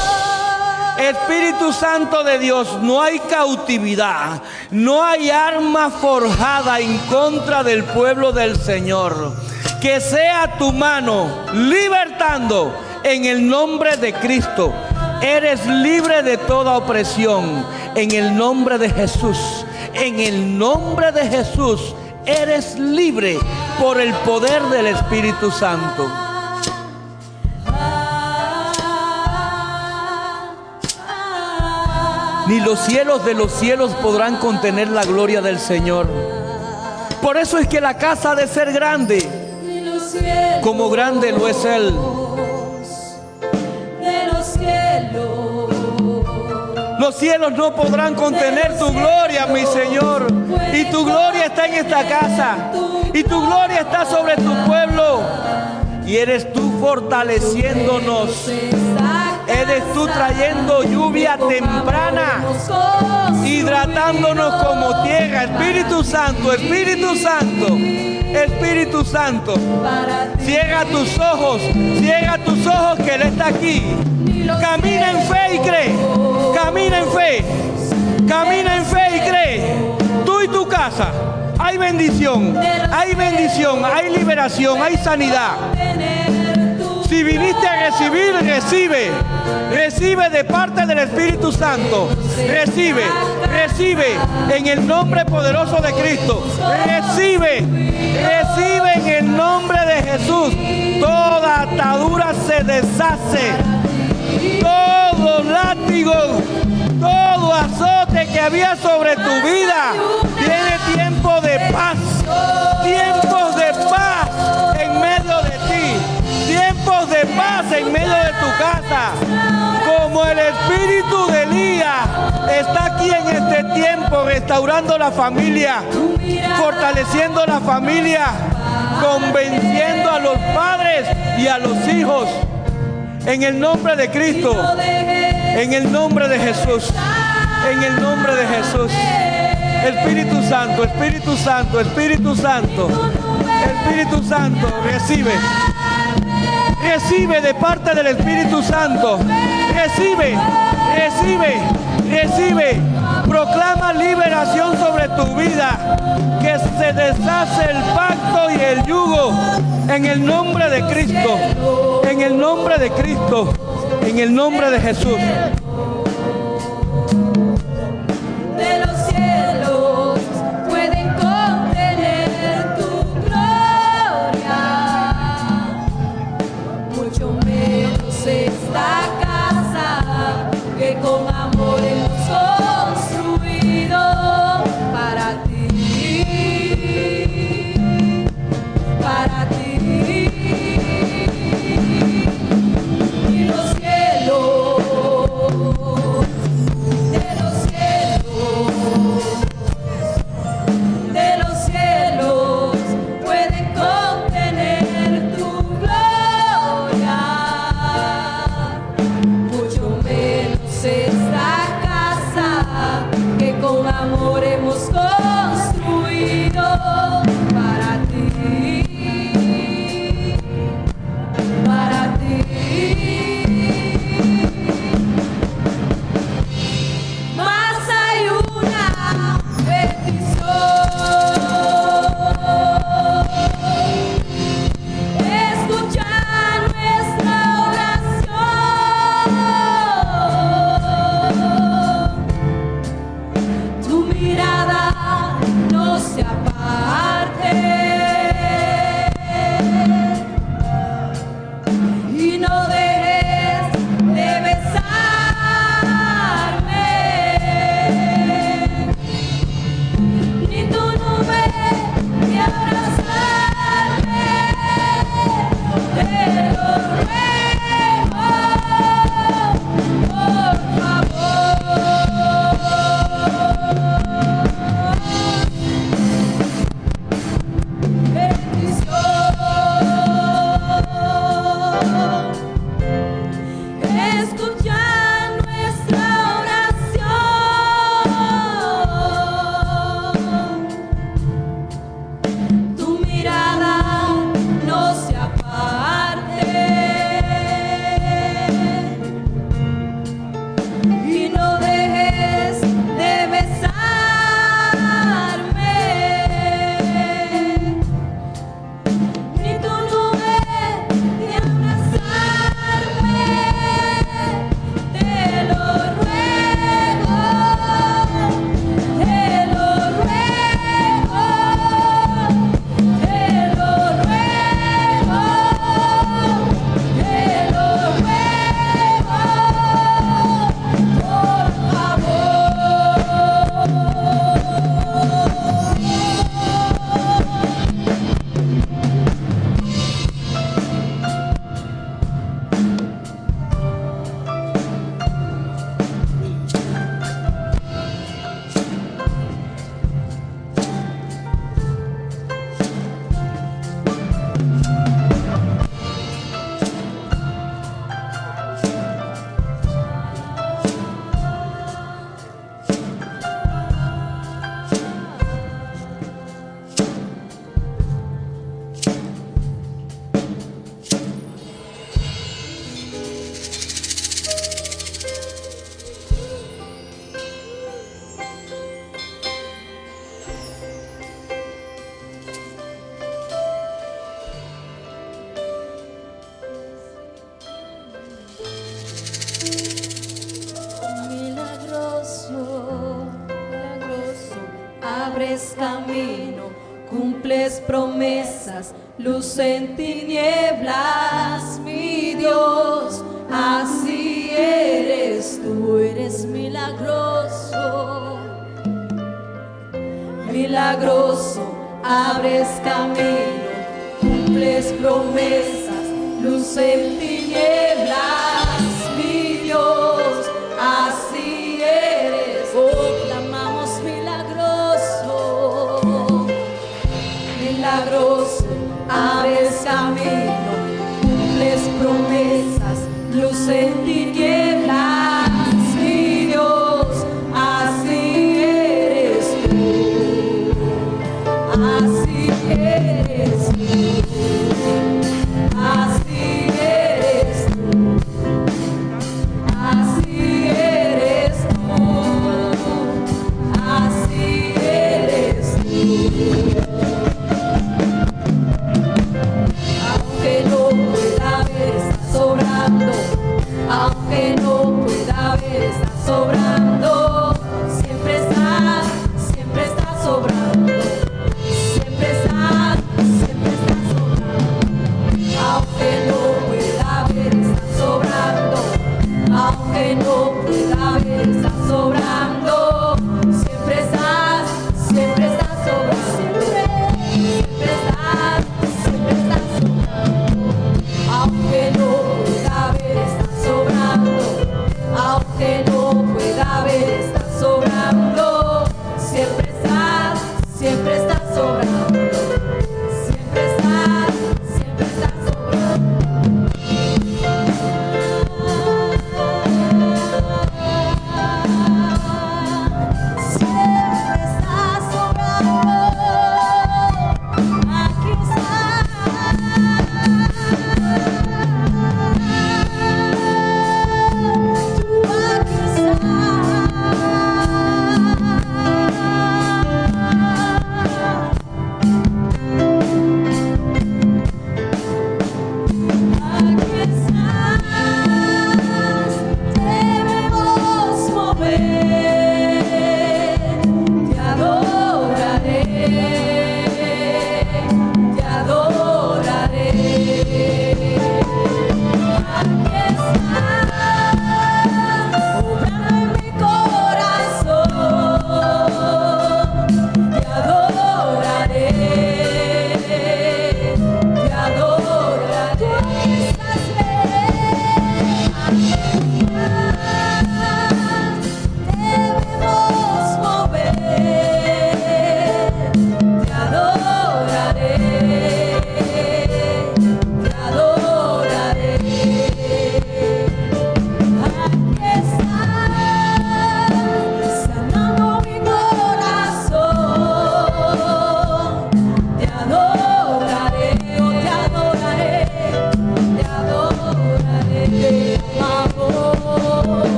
Espíritu Santo de Dios, no hay cautividad, no hay arma forjada en contra del pueblo del Señor. Que sea tu mano libertando en el nombre de Cristo. Eres libre de toda opresión en el nombre de Jesús. En el nombre de Jesús eres libre por el poder del Espíritu Santo. Ni los cielos de los cielos podrán contener la gloria del Señor. Por eso es que la casa ha de ser grande, como grande lo es Él. Los cielos no podrán contener tu gloria, mi Señor. Y tu gloria está en esta casa. Y tu gloria está sobre tu pueblo. Y eres tú fortaleciéndonos. Eres tú trayendo lluvia temprana, hidratándonos como tierra. Espíritu Santo, Espíritu Santo, Espíritu Santo. Cierra tus ojos que Él está aquí. Camina en fe y cree. Camina en fe. Camina en fe y cree. Tú y tu casa. Hay bendición, hay liberación, hay sanidad. Si viniste a recibir, recibe. Recibe de parte del Espíritu Santo. Recibe en el nombre poderoso de Cristo. Recibe en el nombre de Jesús. Toda atadura se deshace. Todo látigo, todo azote que había sobre tu vida tiene tiempo de paz. Tiempos de paz en medio de ti. Tiempos de paz en medio de tu casa. Como el espíritu de Elías está aquí en este tiempo, restaurando la familia, fortaleciendo la familia, convenciendo a los padres y a los hijos. En el nombre de Cristo, en el nombre de Jesús, en el nombre de Jesús. Espíritu Santo, Espíritu Santo, Espíritu Santo, Espíritu Santo, recibe. Recibe de parte del Espíritu Santo. Recibe. Proclama liberación sobre tu vida. Que se deshace el pacto y el yugo. En el nombre de Cristo. En el nombre de Cristo. En el nombre de Jesús. De los cielos pueden contener tu gloria. Mucho menos esta casa que con amor hemos construido para ti, para ti. Y los cielos cumples promesas, luz en tinieblas, mi Dios, así eres tú, eres milagroso, milagroso, abres camino, cumples promesas, luz en tinieblas, mi Dios, así eres, oh, clamamos milagroso, milagroso, abres camino, cumples promesas, luz en tinieblas, mi Dios, así eres tú, así eres tú, así eres tú, así eres tú, así eres tú. Aunque no pueda ver, estás obrando.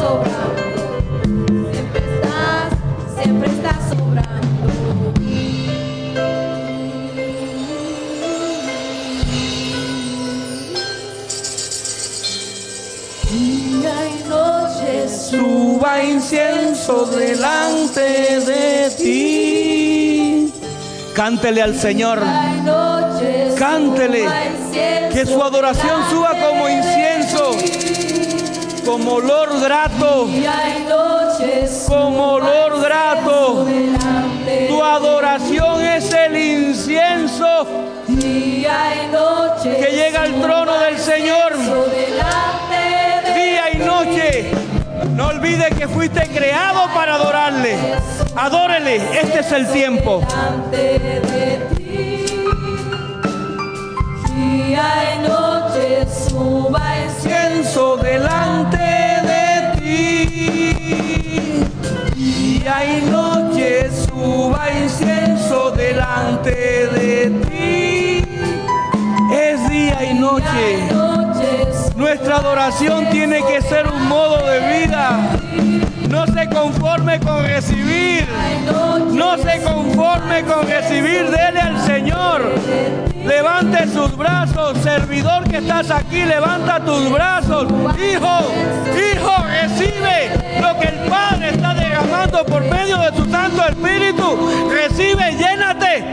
sobrando, siempre estás sobrando. Día y noche Suba incienso delante de ti. Cántele al Señor. Cántele. Que su adoración suba como incienso, como olor grato, como olor grato. Tu adoración es el incienso que llega al trono del Señor. Día y noche. No olvide que fuiste creado para adorarle. Adórele, este es el tiempo. Día y noche suba Incienso delante de ti. Día y noche suba incienso delante de ti. Es día y noche. Nuestra adoración tiene que ser un modo de vida. No se conforme con recibir. No se conforme con recibir. Dele al Señor. Levante sus brazos. Servidor que estás aquí, levanta tus brazos. Hijo, recibe lo que el Padre está derramando por medio de su Santo Espíritu. Recibe, llénate.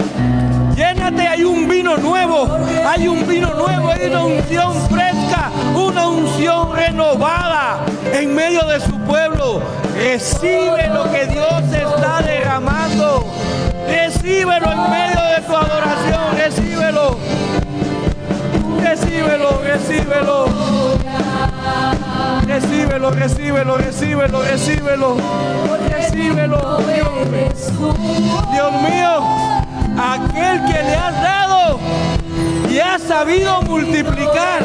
Llénate, hay un vino nuevo, hay una unción fresca, una unción renovada en medio de su pueblo. Recibe lo que Dios está derramando, recíbelo en medio de tu adoración, recíbelo, recíbelo, recíbelo, recíbelo, recíbelo, recíbelo, recíbelo, recíbelo, Dios mío. Aquel que le has dado y has sabido multiplicar,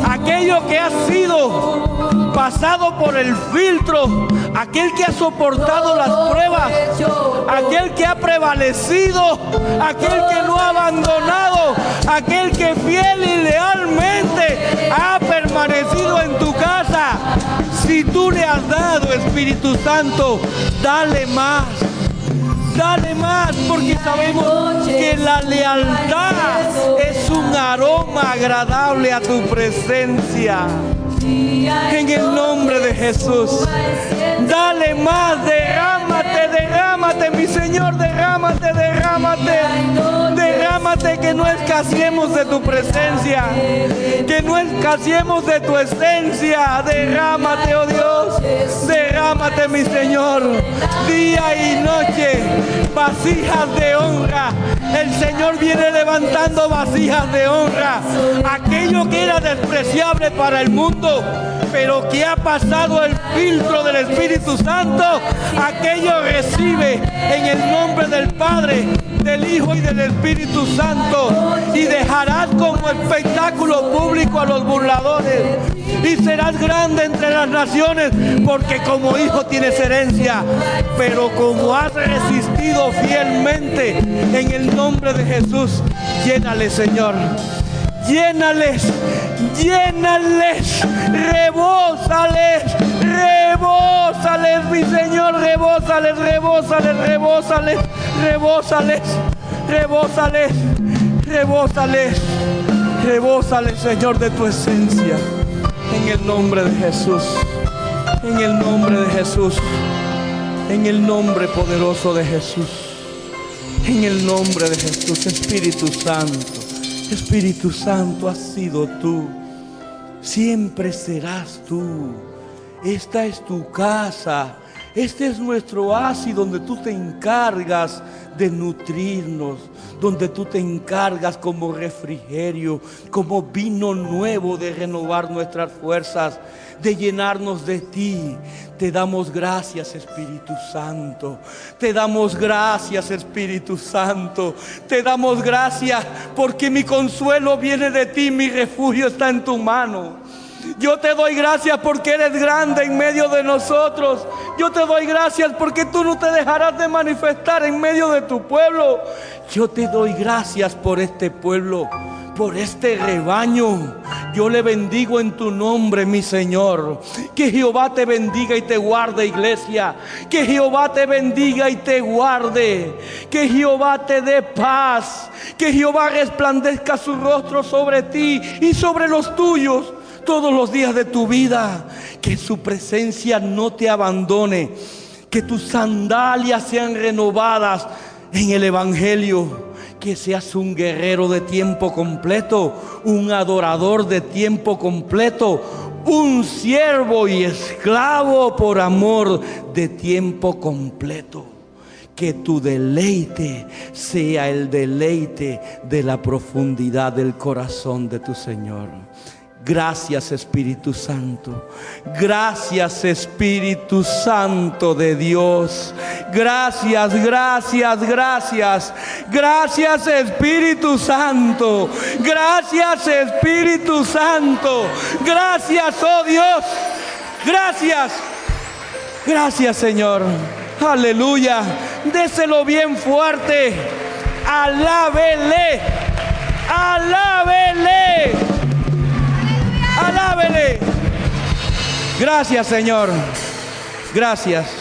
aquello que ha sido pasado por el filtro, aquel que ha soportado las pruebas, aquel que ha prevalecido, aquel que no ha abandonado, aquel que fiel y lealmente ha permanecido en tu casa. Si tú le has dado, Espíritu Santo, dale más. Dale más, porque sabemos que la lealtad es un aroma agradable a tu presencia. En el nombre de Jesús, dale más, derrámate, derrámate, mi Señor, derrámate, derrámate, derrámate, que no escaseemos de tu presencia, que no escaseemos de tu esencia. Derrámate, oh Dios, derrámate, mi Señor, día y noche, vasijas de honra. El Señor viene levantando vasijas de honra. Aquello que era despreciable para el mundo, pero que ha pasado el filtro del Espíritu Santo, aquello recibe en el nombre del Padre, del Hijo y del Espíritu Santo, y dejarás como espectáculo público a los burladores, y serás grande entre las naciones, porque como hijo tienes herencia. Pero como has resistido fielmente, en el nombre de Jesús, llénale, Señor. Llénales, llénales, rebósales, rebósales, mi Señor, rebósales, rebósales, rebósales, rebósales, rebósales, rebósales, rebósales, Señor, de tu esencia. En el nombre de Jesús, en el nombre de Jesús, en el nombre poderoso de Jesús, en el nombre de Jesús. Espíritu Santo, Espíritu Santo, has sido tú, siempre serás tú. Esta es tu casa, este es nuestro oasis donde tú te encargas de nutrirnos, donde tú te encargas como refrigerio, como vino nuevo, de renovar nuestras fuerzas, de llenarnos de ti. Te damos gracias, Espíritu Santo. Te damos gracias, Espíritu Santo. Te damos gracias porque mi consuelo viene de ti, mi refugio está en tu mano. Yo te doy gracias porque eres grande en medio de nosotros. Yo te doy gracias porque tú no te dejarás de manifestar en medio de tu pueblo. Yo te doy gracias por este pueblo, por este rebaño. Yo le bendigo en tu nombre, mi Señor. Que Jehová te bendiga y te guarde, iglesia. Que Jehová te bendiga y te guarde. Que Jehová te dé paz. Que Jehová resplandezca su rostro sobre ti y sobre los tuyos todos los días de tu vida. Que su presencia no te abandone. Que tus sandalias sean renovadas en el Evangelio. Que seas un guerrero de tiempo completo, un adorador de tiempo completo, un siervo y esclavo por amor de tiempo completo. Que tu deleite sea el deleite de la profundidad del corazón de tu Señor. Gracias, Espíritu Santo. Gracias, Espíritu Santo de Dios. Gracias, gracias, gracias. Gracias, Espíritu Santo. Gracias, Espíritu Santo. Gracias, oh Dios. Gracias. Gracias, Señor. Aleluya. Déselo bien fuerte. Alábele. Alábele. Alábele. Gracias, Señor. Gracias.